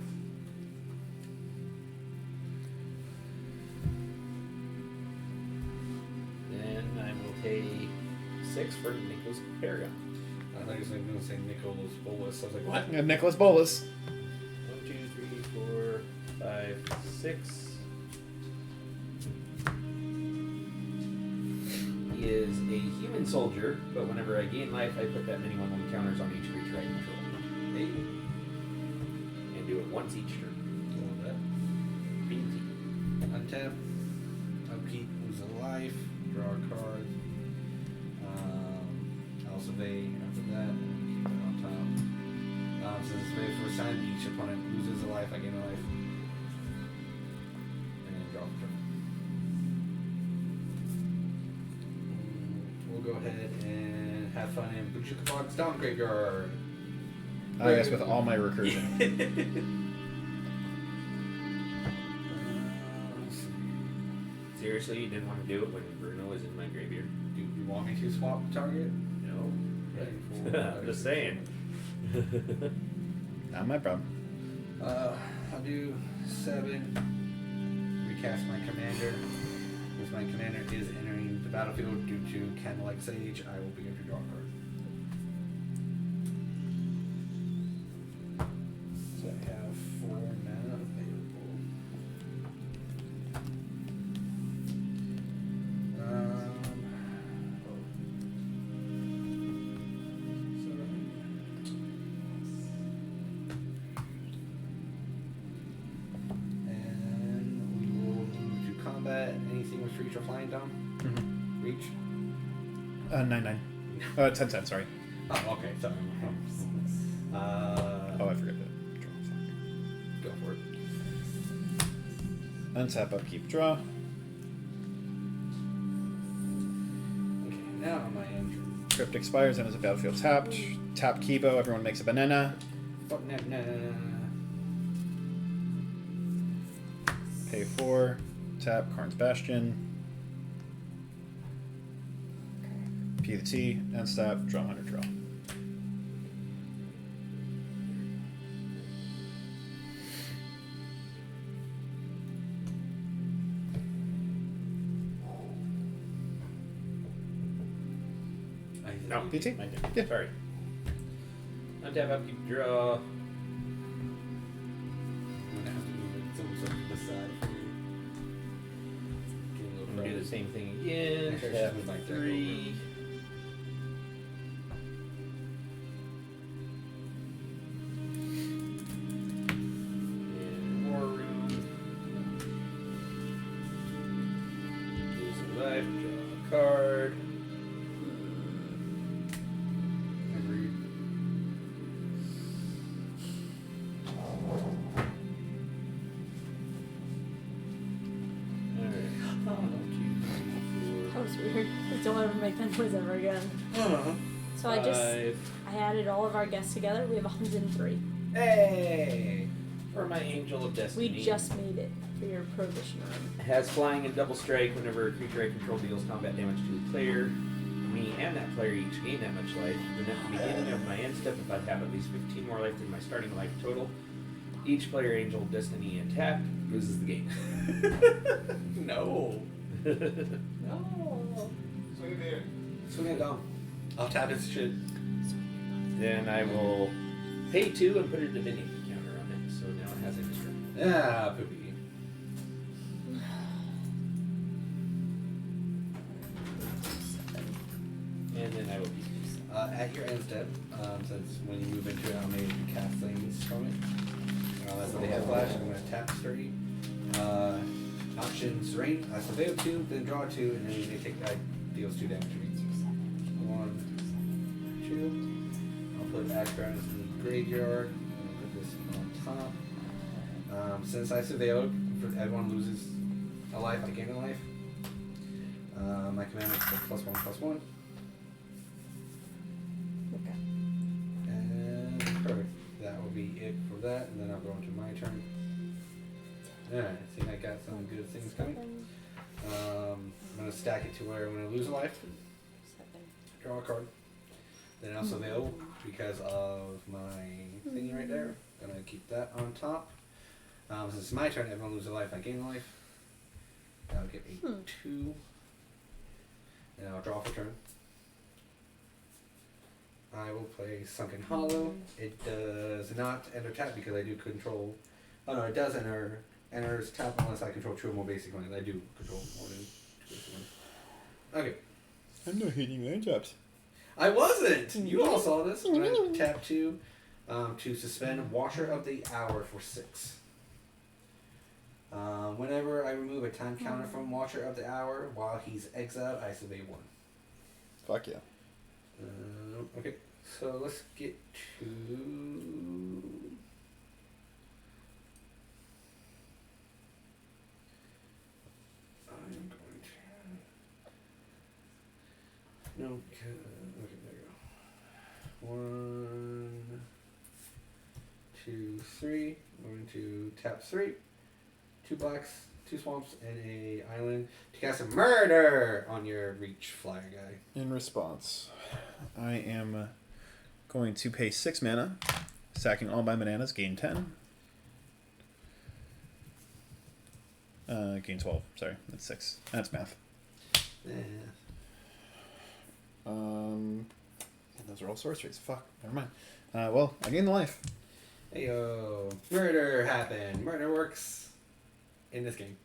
Then I will pay 6 for Nicholas Paragon. I thought you were going to say Nicholas Bolas. I was like, what? Nicholas Bolas. 1, 2, 3, 4, 5, 6. He is a human soldier, but whenever I gain life, I put that many 1/1 counters on each creature I control. Hey. And do it once each turn. Love that. Easy. Untap. Upkeep. Lose a life. Draw a card. I'll survey after that. And keep it on top. Since it's made for a sign, each opponent loses a life. I gain a life. And then draw a card. We'll go ahead and have fun in Butchukabog's Down Graveyard. I guess with all my recursion. Seriously, you didn't want to do it when Bruno was in my graveyard? Do you want me to swap target? No. Right, I'm just saying. Not my problem. I'll do 7. Recast my commander. If my commander is entering the battlefield due to Candlelight Sage, I will begin to draw a card. I have 4 mana available. And we will move to combat. Anything with reach or flying, Dom? Mm-hmm. Reach? 9/9. 10/10. Sorry. Oh, okay. Sorry. Oh, I forgot to draw. Go for it. Untap, upkeep, draw. Okay, now my entry. Crypt expires and is a battlefield tapped. Tap Kibo, everyone makes a banana. Pay 4. Tap Karn's Bastion. P the T, end step, draw 100, draw. No, PT? My turn. Yeah. Sorry. Untap, upkeep, draw. I'm gonna have to move it to the side for you. Get a little I'm gonna do the crowded. same thing again. Make sure Tap she's like that 3. And War Room. Lose a life, draw a card. Agreed. That was weird. Just don't ever make that noise ever again. So I added all of our guests together. We have 103. Hey! For my Angel of Destiny. We just made it for your prohibition run. Has flying and double strike whenever a creature I control deals combat damage to a player. Me and that player each gain that much life. Then at the beginning of my end step, if I have at least 15 more life than my starting life total, each player Angel of Destiny intact loses the game. No. No. Swing it down. I'll tap his shit. Then I will pay 2 and put a Dominion counter on it, so now it has extra. Yeah, poopy. And then I will be. At your end step, since when you move into it, I'll maybe cast things from it. That's what they have flash. I'm going to tap 3. Option Serene. I surveil 2, then draw 2, and then they take deals 2 damage to me. 1, 2. I'll put Aggron in the graveyard. I'll put this on top. Since I surveilled, everyone loses a life, I gain a life. My commander is +1/+1. Okay. And perfect. That will be it for that, and then I'll go into my turn. Alright, I think I got some good things coming. I'm going to stack it to where I'm going to lose a life. Draw a card. Then also surveil because of my thingy right there. Gonna keep that on top. Since it's my turn, everyone loses a life, I gain a life. I'll get a 2. And I'll draw for turn. I will play Sunken Hollow. It does not enter tap because I do control. Oh no, it does enters tap unless I control 2 or more basic lands. I do control more than 2 basic lands. Okay. I'm not hitting land drops. I wasn't! You all saw this. I'm going to tap 2 to suspend Watcher of the Hour for 6. Whenever I remove a time counter from Watcher of the Hour while he's exiled, I survey 1. Fuck yeah. Okay, so let's get to... I'm going to... No, okay, there you go. 1, 2, 3. I'm going to tap 3. 2 blacks, 2 swamps, and a island to cast a murder on your reach flyer guy. In response, I am going to pay 6 mana, sacking all my bananas, gain 10. Gain 12. Sorry, that's 6. That's math. Yeah. Those are all sorceries. Fuck. Never mind. Well, I gain the life. Heyo. Murder happened. Murder works in this game.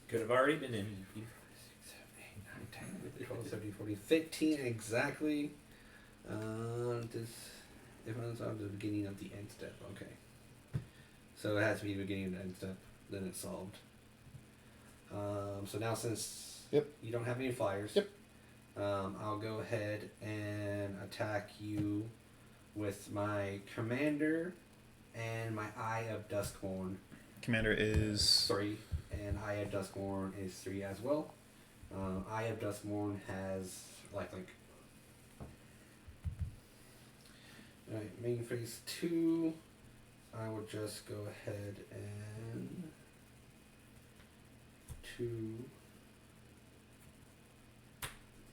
Could have already been in. 12, 13, 14, 15 exactly. This if it's on the beginning of the end step. Okay. So it has to be the beginning of the end step. Then it's solved. So now since you don't have any flyers, I'll go ahead and attack you with my Commander and my Eye of Duskborn. Commander is 3, and Eye of Duskborn is 3 as well. Eye of Duskborn has like Alright, main phase 2. I will just go ahead and 2.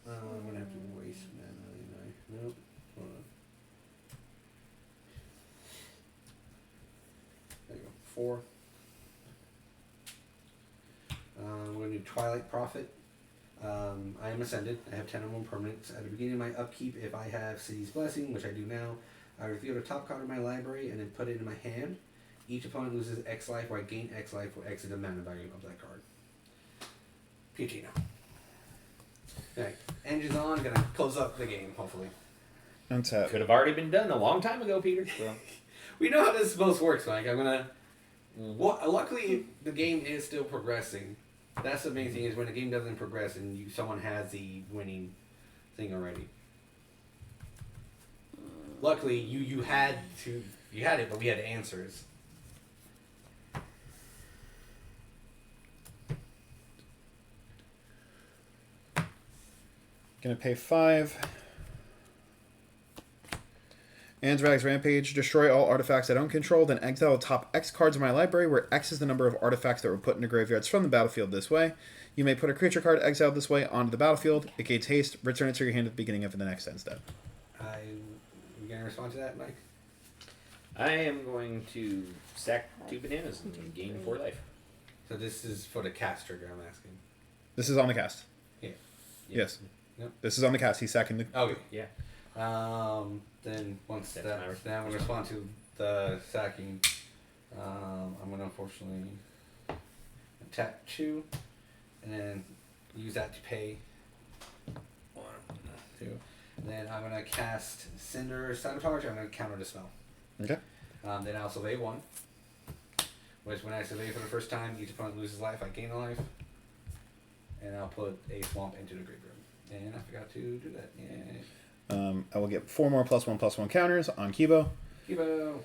I'm gonna have to waste mana anyway. Nope. Hold on. There you go. 4. We're gonna do Twilight Prophet. I am ascended. I have 10 or more permanents. At the beginning of my upkeep, if I have City's Blessing, which I do now, I reveal the top card of my library and then put it in my hand. Each opponent loses X life, or I gain X life for X the mana value of that card. PG now. Alright, engine's on. Gonna close up the game, hopefully. untap. Could have already been done a long time ago, Peter. So. We know how this supposed to work, Mike. I'm gonna. Well, luckily, the game is still progressing. That's the main thing, is when the game doesn't progress and someone has the winning thing already. Luckily, you had it, but we had answers. Gonna pay 5. Anzrag's Rampage. Destroy all artifacts I don't control, then exile the top X cards of my library, where X is the number of artifacts that were put into graveyards from the battlefield this way. You may put a creature card exiled this way onto the battlefield. It gains haste. Return it to your hand at the beginning of the next end step. You gonna respond to that, Mike? I am going to sack 2 bananas and gain 4 life. So this is for the cast trigger, I'm asking. This is on the cast. Yeah. Yes. Yep. This is on the cast. He's sacking the... Okay. Yeah. Then once That's that, my response. now I'm gonna respond to the sacking. I'm gonna unfortunately attack 2, and then use that to pay 1, 2. And then I'm gonna cast Cinder Sabotage. I'm gonna counter the spell. Okay. Then I'll survey 1, which when I survey for the first time, each opponent loses life. I gain a life, and I'll put a swamp into the graveyard. And I forgot to do that. Yeah. I will get 4 more +1/+1 counters on Kibo. Kibo.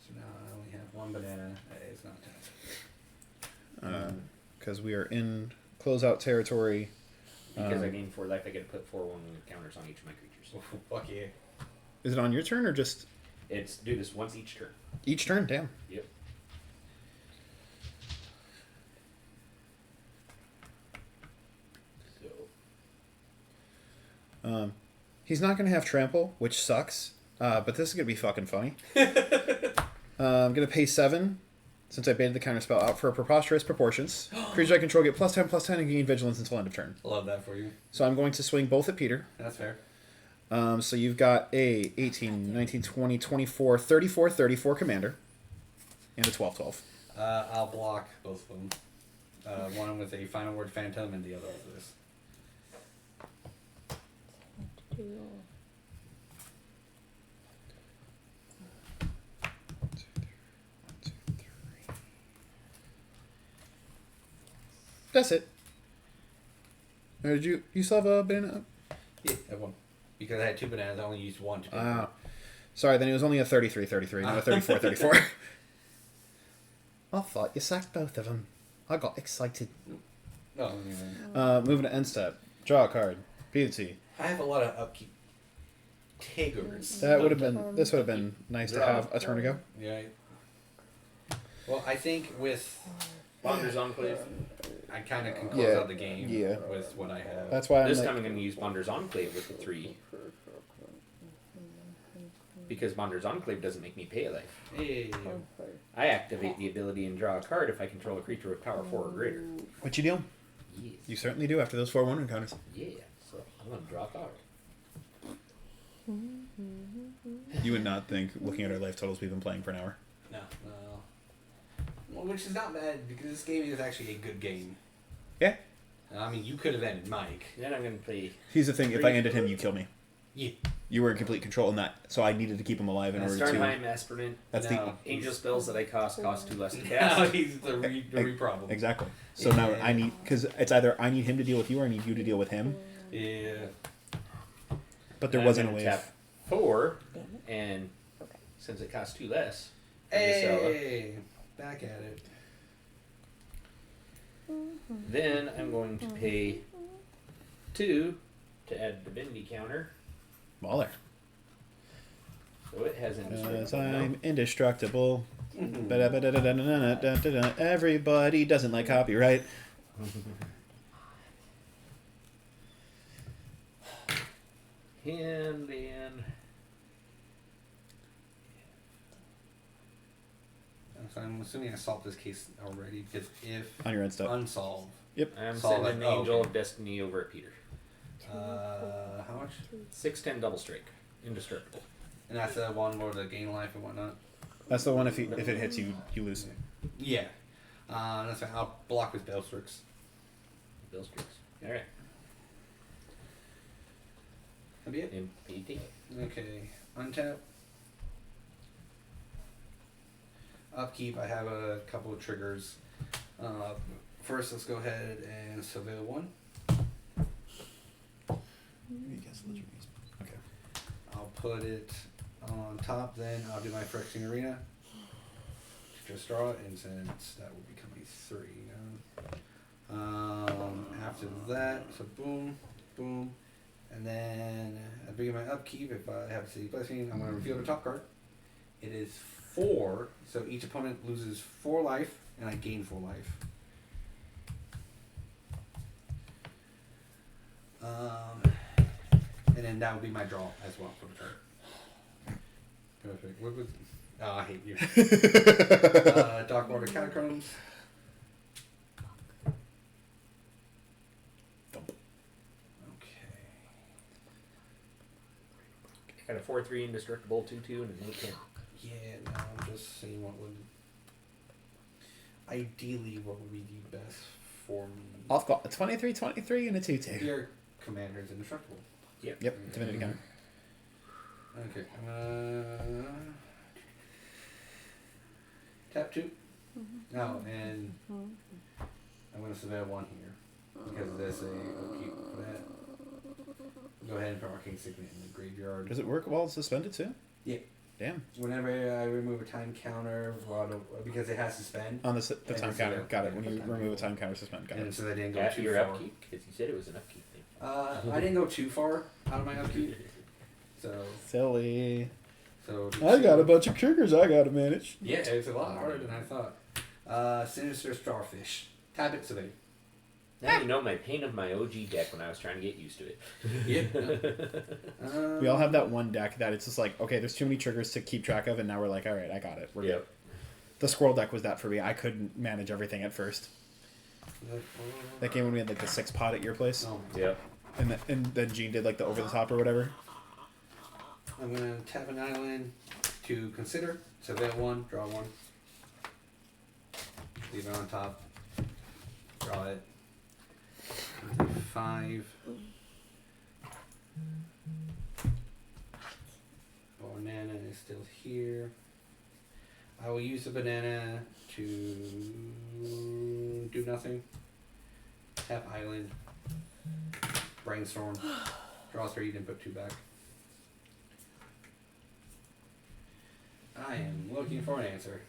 So now I only have 1 banana. It's not tapped. Because we are in closeout territory. Because I gain 4 life, I get to put 4 1 counters on each of my creatures. Oh, fuck yeah. Is it on your turn or just... It's do this once each turn. Each turn? Damn. Yep. He's not going to have trample, which sucks. But this is going to be fucking funny. I'm going to pay 7, since I baited the counterspell out for preposterous proportions. Creatures I control get +10/+10 and gain vigilance until end of turn. Love that for you. So I'm going to swing both at Peter. That's fair. So you've got a 18, 19, 20, 24, 34, 34 commander. And a 12/12. I'll block both of them. One with a Final Word Phantom and the other with this. That's it. Did you still have a banana? Yeah, I have 1. Because I had 2 bananas, I only used 1 to pick. Sorry, then it was only a 33, not a 34. I thought you sacked both of them. I got excited. Oh, anyway. Moving to end step. Draw a card. PNC. I have a lot of upkeep. Tigers. This would have been nice to have a turn ago. Yeah. Well, I think with Bonder's Enclave. I kind of can close out the game Yeah. with what I have. That's why This I'm time I'm going to use Bonder's Enclave with the 3. Because Bonder's Enclave doesn't make me pay a life. Hey. I activate the ability and draw a card if I control a creature with power 4 or greater. What you do? Yes. You certainly do after those 4 1 encounters. Yeah. So I'm going to draw a card. You would not think, looking at our life totals, we've been playing for an hour. No. Well, which is not bad because this game is actually a good game. Yeah. I mean, you could have ended Mike. Then I'm going to play... Here's the thing, if I ended him, you kill me. Yeah. You were in complete control in that, so I needed to keep him alive in order to... Starnheim, Aspirant. That's No. Angel spells that I cost 2 less to Now cast. he's the re-problem. Exactly. So now I need... Because it's either I need him to deal with you or I need you to deal with him. Yeah. But there And wasn't a I'm way gonna of... tap 4, and since it costs 2 less... Hey! Back at it. Then I'm going to pay 2 to add divinity counter. Baller. So it has Because indestructible. I'm indestructible. Ba-da-ba-da-da-da-da-da-da-da. Everybody doesn't like copyright. And then... So I'm assuming I solved this case already because if On your end stuff. unsolved, I'm Solid. sending Oh, Angel okay. of Destiny over at Peter. how much? 6/10 double strike. Indestructible. And that's the one where the gain life and whatnot. That's the one if it hits you, you lose. Yeah. That's fine. I'll block with Bellstrix. Bill streaks. Alright. That'll be it. And PT. Okay. Untap. Upkeep. I have a couple of triggers. First, let's go ahead and surveil 1. Okay. I'll put it on top. Then I'll do my Phyrexian Arena. Just draw it, and since that will become a 3 now. After that, so boom, boom, and then at the beginning of my upkeep, if I have a City Blessing, I'm going to reveal the top card. It is 4, so each opponent loses 4 life, and I gain 4 life. And then that would be my draw as well for the card. Perfect. What was? Oh, I hate you. Darkwater Catacombs. Okay. I got a 4/3 indestructible 2/2 and an 8/10. Yeah, no, I'm just seeing what would. Ideally, what would be the best for me? Off call. 23, and a 2-2. Your commander is indestructible. Yep. Yep, divinity counter. Okay. Tap 2. No, and I'm going to surveil 1 here because there's a upkeep for that. Go ahead and put Arcane Signet in the graveyard. Does it work while it's suspended too? Yeah. Damn. Whenever I remove a time counter, because it has to spend. On the time it's counter. a- Got it. When it's you a remove a time time counter, suspend. Got And it. so they didn't go At too your far. upkeep? Because you said it was an upkeep thing. I didn't go too far out of my upkeep. So Silly. the I got a bunch of triggers I gotta manage. Yeah, it's a lot harder than I thought. Sinister Starfish. Tap it today. Now you know my pain of my OG deck when I was trying to get used to it. Yeah. We all have that one deck that it's just like, okay, there's too many triggers to keep track of, and now we're like, all right, I got it. We're good. The squirrel deck was that for me. I couldn't manage everything at first. That game when we had like the 6 pot at your place, Oh, Yep. and then Gene did like the over the top or whatever. I'm gonna tap an island to consider. Surveil 1, draw 1. Leave it on top. Draw it. 5. Banana is still here. I will use the banana to do nothing. Tap island. Brainstorm. Draw 3, then put 2 back. I am looking for an answer.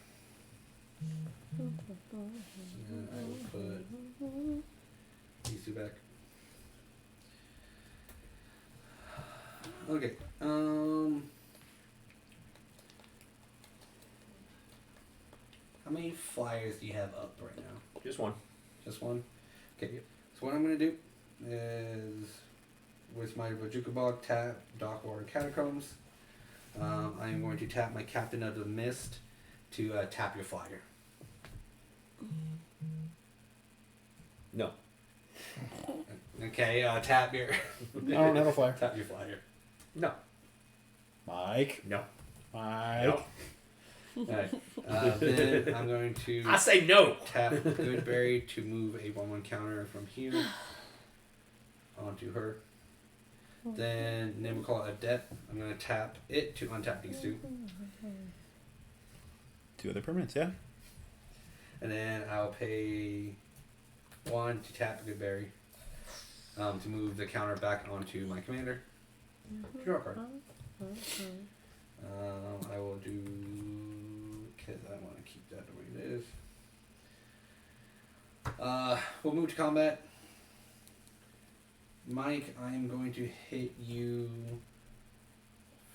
And I will put these 2 back. Okay. How many flyers do you have up right now? Just one. Just one? Okay. So what I'm going to do is, with my Vajuka Bog, tap Darkwater Catacombs. I am going to tap my Captain of the Mist to tap your flyer. No. Okay, tap your... I don't have a flyer. Tap your flyer. No. Mike. No. Mike. No. Alright. Then I'm going to I say no. tap Goodberry to move a 1/1 counter from here onto her. Then name will call it Adept. I'm going to tap it to untap these two. 2 other permanents, yeah. And then I'll pay 1 to tap Goodberry to move the counter back onto my commander. Draw a card. I will do, because I want to keep that the way it is. We'll move to combat. Mike, I'm going to hit you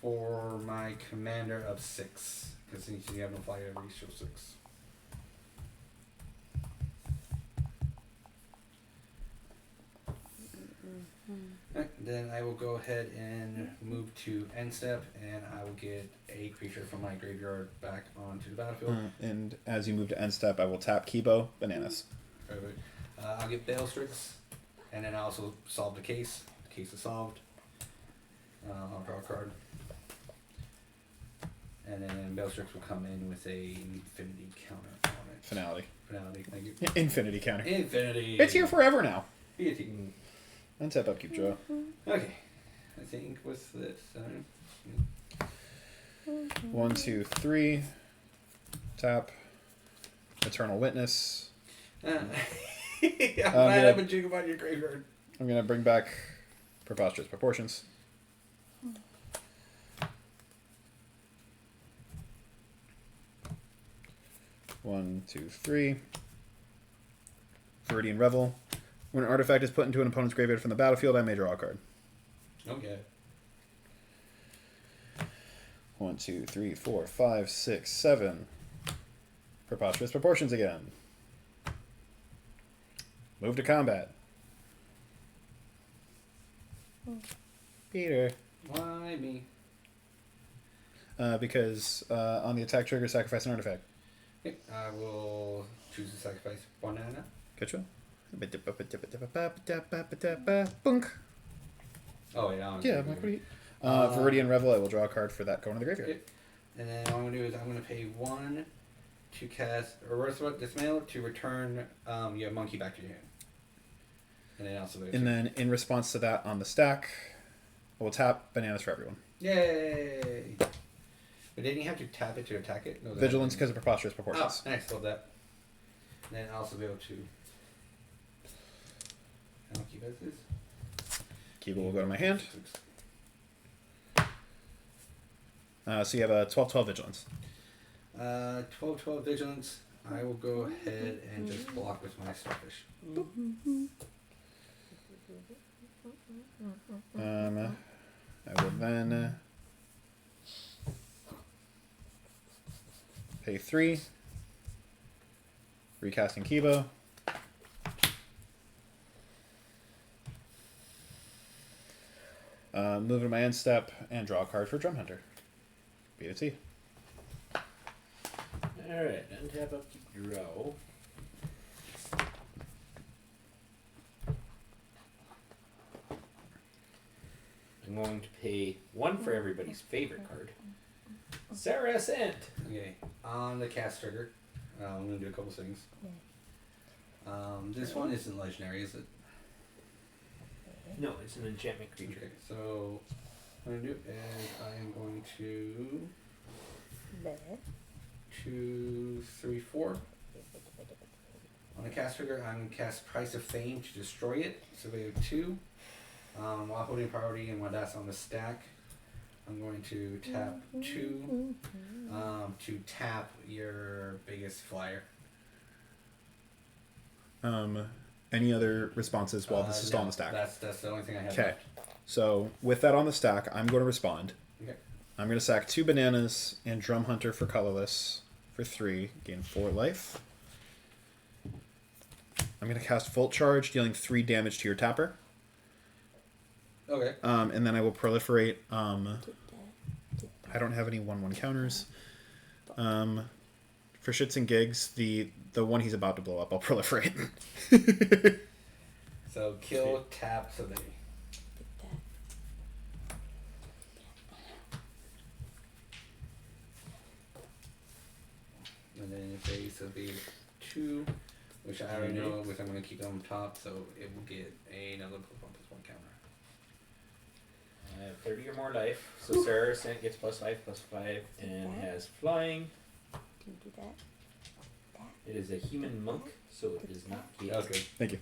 for my commander of 6. Because since you have no flight, every show 6. Alright, then I will go ahead and move to end step, and I will get a creature from my graveyard back onto the battlefield. And as you move to end step, I will tap Kibo, bananas. Perfect. I'll get Balestrix, and then I also solve the case. The case is solved. I'll draw a card. And then Balestrix will come in with a infinity counter on it. Finality. Finality, thank you. Infinity counter. Infinity. It's here forever now. Beauty. Untap, upkeep, draw. Okay. I think what's this? 1, 2, 3. Tap. Eternal Witness. I'm glad I've been thinking about your graveyard. I'm going to bring back Preposterous Proportions. One, 2, 3. Viridian Revel. When an artifact is put into an opponent's graveyard from the battlefield, I may draw a card. Okay. 1, 2, 3, 4, 5, 6, 7. Preposterous Proportions again. Move to combat. Peter. Why me? Because on the attack trigger, sacrifice an artifact. Okay, I will choose to sacrifice 1 mana. Gotcha. Bunk. Oh, yeah. Yeah, I'm like, what are you... Viridian Revel, I will draw a card for that going to the graveyard. Okay. And then what I'm going to do is I'm going to pay 1 to cast Reverse Dismail to return your monkey back to your hand. And then also... And then in response to that on the stack, I will tap bananas for everyone. Yay! But didn't you have to tap it to attack it? No, Vigilance because of preposterous Oh, proportions. nice. Love that. And then I'll also be able to... I'll keep as is. Kibo will go to my hand. So you have a 12-12 Vigilance. 12-12 Vigilance. I will go ahead and just block with my Starfish. I will then pay 3. Recasting Kibo. Move to my end step and draw a card for Drum Hunter. Beat a T. Alright, untap, upkeep, draw. I'm going to pay 1 for everybody's favorite card. Sarah Ascent. Okay, on the cast trigger, I'm going to do a couple things. This one isn't legendary, is it? No, it's an enchantment creature. Okay, so what I'm going to do is I am going to 2, 3, 4. On the cast trigger, I'm going to cast Price of Fame to destroy it. So we have 2. While holding priority and while that's on the stack, I'm going to tap 2 to tap your biggest flyer. Any other responses while this is still on the stack? That's the only thing I have. Okay. Left. So with that on the stack, I'm going to respond. Okay. I'm going to sack 2 bananas and Drum Hunter for colorless for 3, gain 4 life. I'm going to cast Volt Charge, dealing 3 damage to your tapper. Okay. And then I will proliferate. I don't have any 1/1 counters. For shits and gigs, the one he's about to blow up, I'll proliferate. So kill, tap, so they. base of the 2, which I already know, which I'm going to keep on top, so it will get another +1/+1 counter. I have 30 or more life, so Sarah gets +5/+5 and has flying. Do you do that? It is a human monk, so it is not That was good. Thank you.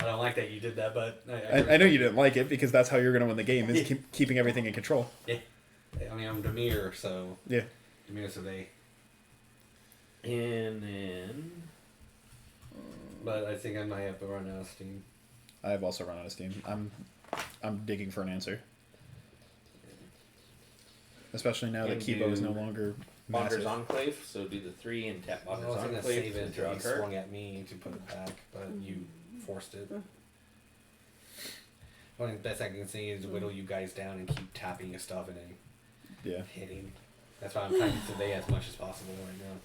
I don't like that you did that, but I know you didn't like it because that's how you're going to win the game, is keeping everything in control. Yeah. I mean, I'm Demir, so... Yeah. Demir Survey. And then... But I think I might have to run out of steam. I have also run out of steam. I'm digging for an answer. Especially now that And Kibo is no do longer Bonder's massive. Enclave, so do the 3 and tap I Bonder's was going to Enclave save to it draw a until he card. swung at me to put it back, but you forced it. The only best I can say is whittle you guys down and keep tapping your stuff and then Yeah. hitting. That's why I'm trying to survey as much as possible right now.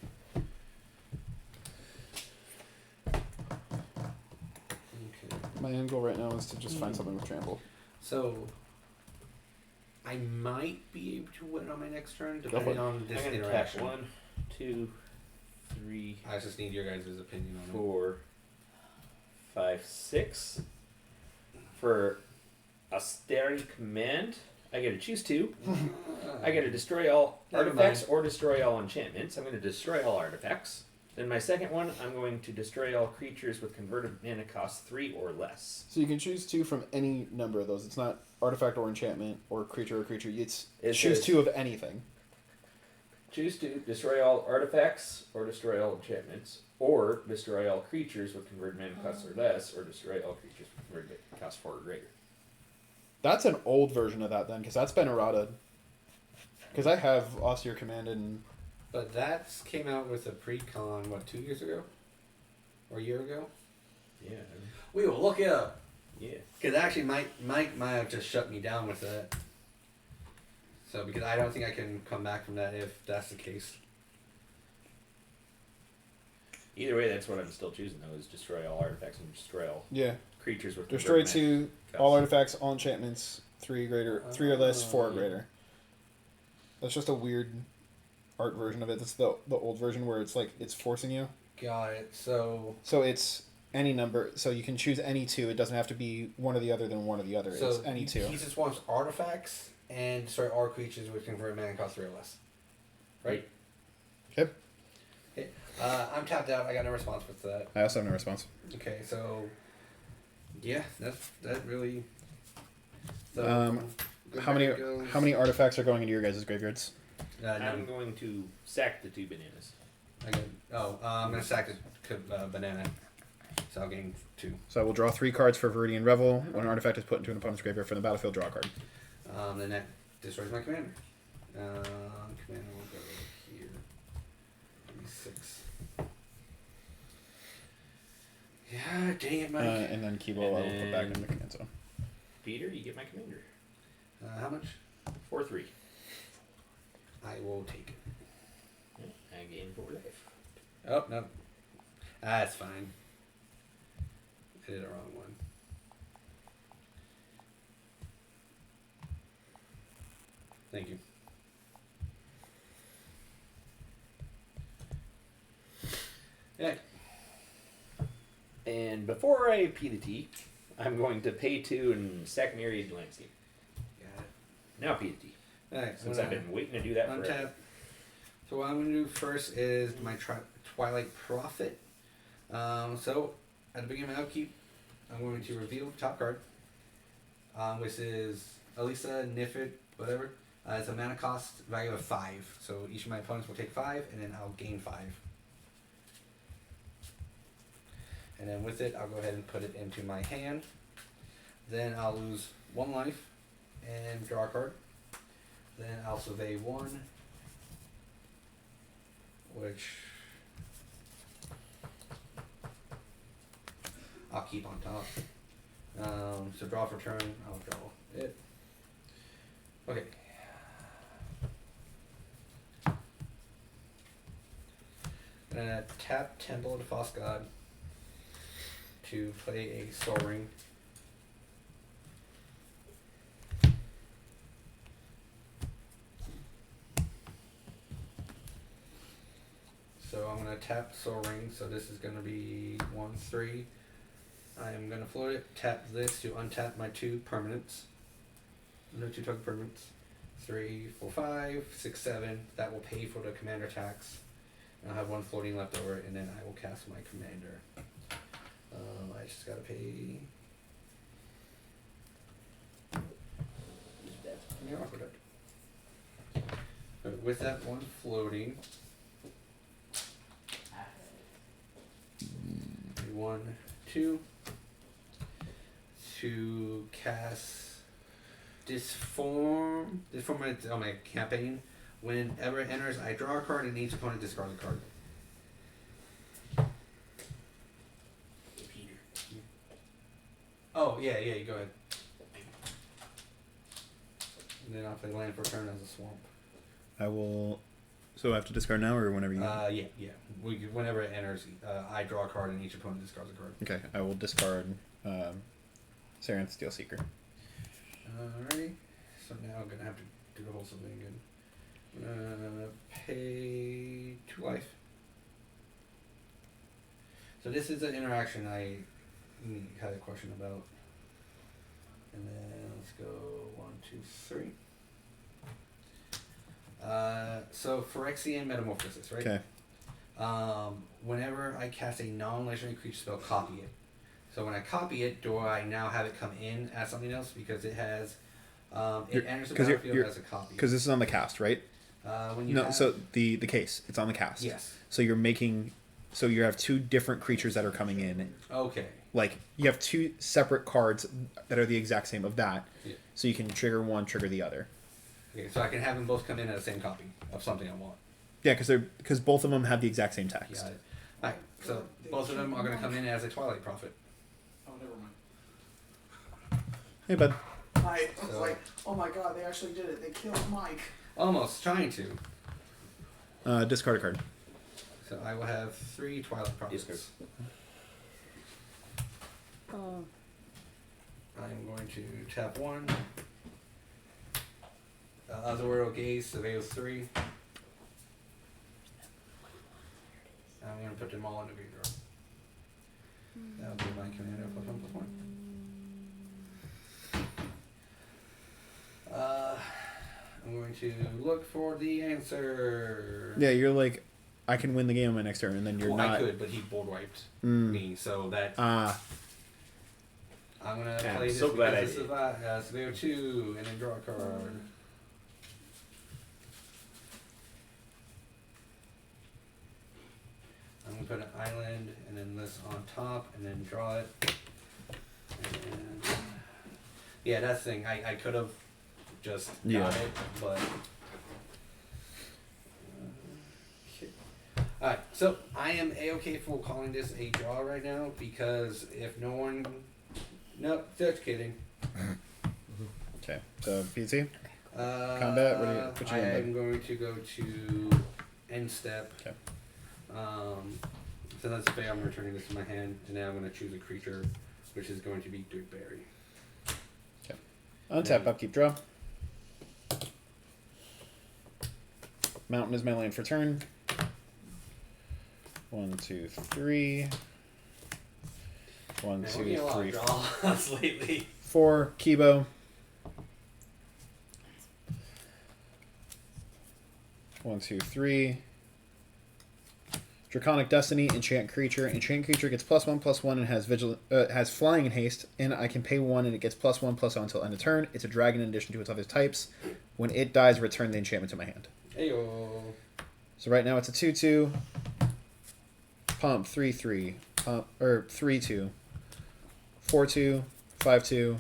Okay. My end goal right now is to just find something with trample. So I might be able to win on my next turn, for depending it. on this I'm going to tap interaction. 1, 2, 3, I just need your guys' opinion on 4, 5, 6. For Austerity Command, I get to choose 2. it. I get to destroy all Never artifacts mind. or destroy all enchantments. I'm going to destroy all artifacts. Then my second one, I'm going to destroy all creatures with converted mana cost 3 or less. So you can choose 2 from any number of those. It's not artifact or enchantment or creature. It's It choose says- 2 of anything. Choose to destroy all artifacts or destroy all enchantments, or destroy all creatures with converted mana cost or less, or destroy all creatures with converted mana cost 4 or greater. That's an old version of that then, because that's been errata. Because I have Austere Command and... But that came out with a pre-con, 2 years ago? Or a year ago? Yeah. We will look it up. Yeah. Because actually, Mike might have just shut me down with that. So, because I don't think I can come back from that if that's the case. Either way, that's what I'm still choosing though, is destroy all artifacts and destroy all Yeah. creatures with Destroy converted mana 2, cost. all artifacts, all enchantments, 3 or less, 4 or Oh. greater. That's just a weird art version of it. That's the old version where it's like, it's forcing you. Got it. So it's any number, so you can choose any 2. It doesn't have to be one or the other than one or the other. It's any 2. he just wants artifacts and destroy all creatures with converted mana cost 3 or less. Right? Okay. Okay. I'm tapped out. I got no response with that. I also have no response. Okay, so yeah, that really. So How many artifacts are going into your guys' graveyards? I'm none. going to sack the 2 bananas. I'm gonna sack the banana, so I'll gain 2. So I will draw 3 cards for Viridian Revel. When an artifact is put into an opponent's graveyard from the battlefield, draw a card. Then that destroys my commander. Commander will go here. Give me 6. Yeah, dang it, Mike. And then Kibo I will put back in the command zone. Peter, you get my commander. How much? 4/3. I will take it. Yeah, I gain 4 life. Oh no, that's fine. I did the wrong one. Thank you. Yeah. And before I P the T, I'm going to pay 2 and sack Myriad Landscape. Got it. Now P the T. Alright, Since I've been waiting to do that forever. untap. So what I'm going to do first is my Twilight Prophet. So at the beginning of my upkeep, I'm going to reveal the top card, which is Elisa, Nifid, whatever. It's a mana cost value of 5. So each of my opponents will take 5, and then I'll gain 5. And then with it, I'll go ahead and put it into my hand. Then I'll lose 1 life and draw a card. Then I'll survey 1, which I'll keep on top. So draw for turn, I'll draw it. Okay. And tap Temple of the False God to play a Soul Ring. So I'm going to tap Soul Ring, so this is going to be 1/3. I am going to float it, tap this to untap my 2 permanents. No 2 token permanents. 3, 4, 5, 6, 7. That will pay for the commander tax. And I'll have 1 floating left over, and then I will cast my commander. I just got to pay. Yeah, I'll put it. With that 1 floating. 1, 2. To cast Disform on my campaign. Whenever it enters, I draw a card and each opponent discards a card. Peter. Oh, yeah, you go ahead. And then I'll play land for a turn as a swamp. I will. So I have to discard now or whenever you. Yeah. Whenever it enters, I draw a card and each opponent discards a card. Okay, I will discard Sarenth Steel Seeker. Alrighty. So now I'm gonna have to do the whole something again. Pay 2 life. So this is an interaction I had a question about. And then let's go 1, 2, 3. So Phyrexian Metamorphosis, right? Okay. Whenever I cast a non-legendary creature spell, copy it. So when I copy it, do I now have it come in as something else because it has it enters the battlefield as a copy? Because this is on the cast, right? When you so the case, it's on the cast. Yes. So you're making, so you have 2 different creatures that are coming in. Okay. Like you have 2 separate cards that are the exact same of that. Yeah. So you can trigger one, trigger the other. Okay, so I can have them both come in as the same copy of something I want. Yeah, because both of them have the exact same text. Got it. Alright, so both of them are going to come in as a Twilight Prophet. Oh, never mind. Hey, bud. I was like, oh my god, they actually did it. They killed Mike. Almost trying to. Discard a card. So I will have 3 Twilight Prophets. Discard. Oh. I'm going to tap 1. Otherworld Gaze, Surveillance 3. I'm going to put them all in the graveyard. That'll be my commander +1/+1. I'm going to look for the answer. Yeah, you're like, I can win the game on my next turn, and then you're well, not. I could, but he board wiped me, so that. I'm gonna play this so glad because this is Surveyor 2, and then draw a card. I'm gonna put an island, and then this on top, and then draw it. And yeah, that's the thing. I could have just got it, but. Alright, so I am A-okay for calling this a draw right now because if no one... Nope, just kidding. Okay, so PC? Combat? What you I doing, am going to go to end step. Okay. So that's fair, I'm returning this to my hand, and now I'm going to choose a creature, which is going to be Dirtberry. Okay. Untap, upkeep, draw. Mountain is my land for turn. 1, 2, 3. 1, Man, 2, we're getting a lot 3, of draws lately. 4. Kibo. 1, 2, 3. Draconic Destiny, enchant creature. Enchant creature gets +1/+1 and has flying and haste. And I can pay 1 and it gets +1/+0 until end of turn. It's a dragon in addition to its other types. When it dies, return the enchantment to my hand. Ayo. So right now it's a 2/2. Pump 3/3. Pump or 3/2. 4/2. 5/2.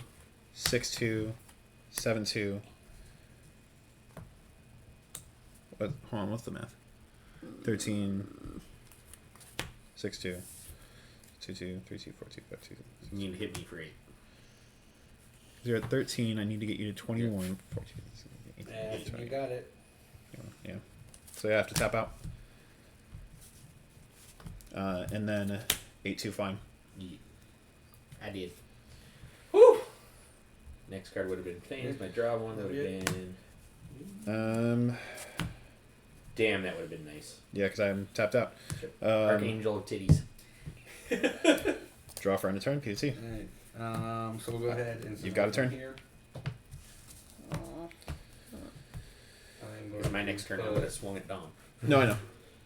6/2. 7/2. What? Hold on. What's the math? 13. 6/2. 2/2. 3/2. 4/2. 5/2. You need to hit me for 8. You're at 13. I need to get you to 21. 14. 18, And 20. you got it. Yeah. So you have to tap out. And then 8/2 fine. Yeah. I did. Woo! Next card would have been Plains. My draw one that would have been. Damn, that would have been nice. Yeah, because I'm tapped out. Archangel of titties. Draw for end of turn, PC. Alright. So we'll go ahead and... You've got a turn. Here. My next turn, I would have swung at Dom. No, I know.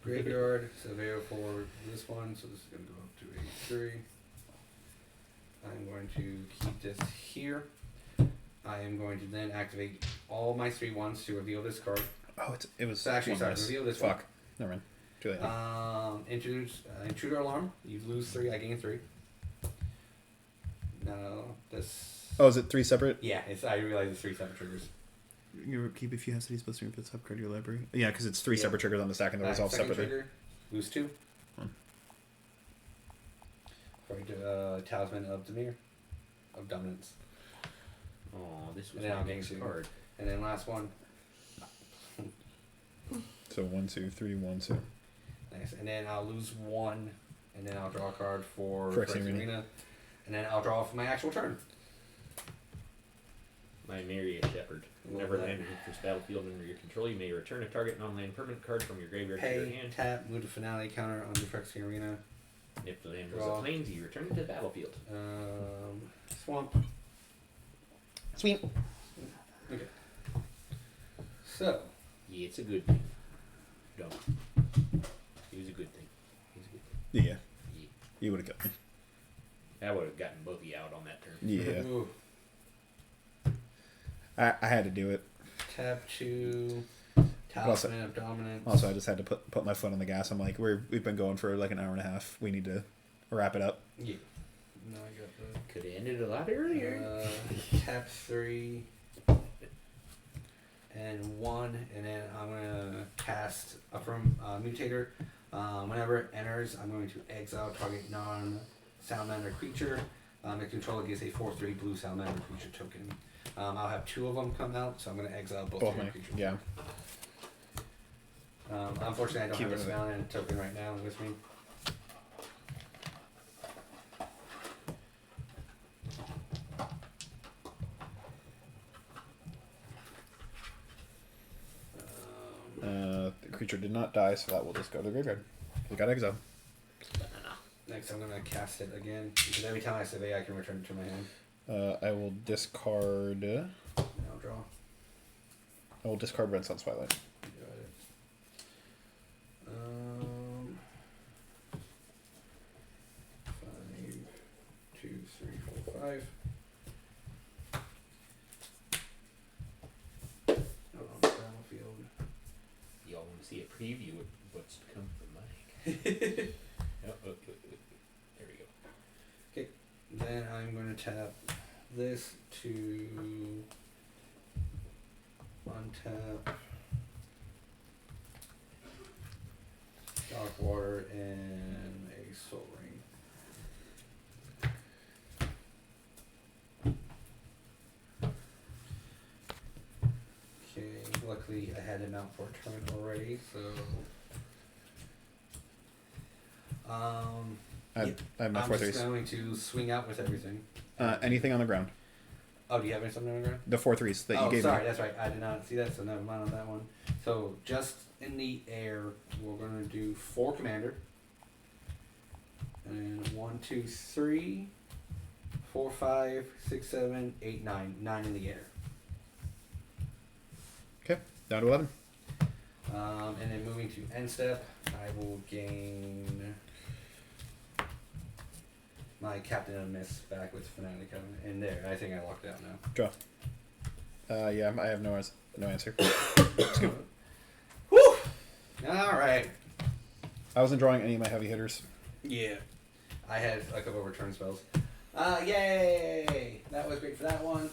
Graveyard, Surveyor for this one, so this is going to go up to a 3. I'm going to keep this here. I am going to then activate all my 3/1s to reveal this card. Oh, it was So actually, one sorry, less. reveal this Fuck. one. Never mind. Too late. Intruder alarm. You lose 3, I gain 3. No, this... Oh, is it 3 separate? Yeah, I realize it's 3 separate triggers. You keep if you have cities plus 3 inputs, upgrade your library. Yeah, because it's 3 Yeah. separate triggers on the stack and they're resolved Second separately. trigger, lose 2. Going to Talisman of Demir. Of Dominance. Oh, this was And then my I'll next gain 2. card. And then last one. So 1, 2, 3, 1, 2. Nice. And then I'll lose 1. And then I'll draw a card for Phyrexian Phyrexian Arena. And then I'll draw for my actual turn. My Myria Shepherd. Whenever land enters battlefield under your control, you may return a target non-land permanent card from your graveyard to your Pay, hand. tap, move to finale counter on the Phyrexian Arena. If the land was Draw. a plains, you return it to the battlefield. Swamp. Sweet. Okay. So, Yeah, it's a good thing. Don't. It was a good thing. It was a good thing. Yeah. Yeah. You would have killed me. I would have gotten both of you out on that turn. Yeah. ooh, I had to do it. tap 2. Also- Talisman of Dominance. Also, I just had to put my foot on the gas. I'm like, we've been going for like an hour and a half. We need to wrap it up. Yeah. No, I got that. Could have ended a lot earlier. Tap 3 and 1, and then I'm gonna cast a Mutator. Whenever it enters, I'm going to exile target non-Salamander creature. The controller gives a 4/3 blue Salamander creature token. I'll have 2 of them come out, so I'm gonna exile both of my my creatures. yeah. Unfortunately, I don't Keep have a it with it. Salamander token right now with me. The creature did not die, so that will just go to the graveyard. We got exile. Next, I'm gonna cast it again because every time I survey, I can return it to my hand. I will discard. And I'll draw. I will discard Red Sun Spotlight. Got it. 5, 2, 3, 4, 5. Battlefield. Y'all want to see a preview of what's to come from Mike? There we go. Okay, then I'm going to tap this to untap Dark Water and a Soul Ring. Okay, luckily I had him out for a turn already, so I have my I'm 4/3s. just going to swing out with everything. Anything on the ground. Oh, do you have something on the ground? The 4/3s that you gave sorry, me. that's right. I did not see that, so never mind on that one. So just in the air, we're gonna do 4 commander. And 1, 2, 3, 4, 5, 6, 7, 8, 9. 9 in the air. Okay, down to 11. And then moving to end step, I will gain my Captain of Mist back with Fanatic Covenant. And there, I think I locked out now. Draw. Yeah, I have no answer. Whew! Alright. I wasn't drawing any of my heavy hitters. Yeah. I had a couple of return spells. Yay! That was great for that one.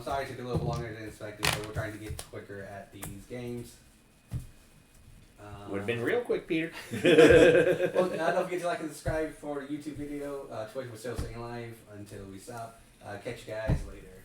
Sorry it took a little longer than expected, but we're trying to get quicker at these games. Would have been real quick, Peter. Well, don't forget to like and subscribe for the YouTube video. Twitch was still staying live until we stop. Catch you guys later.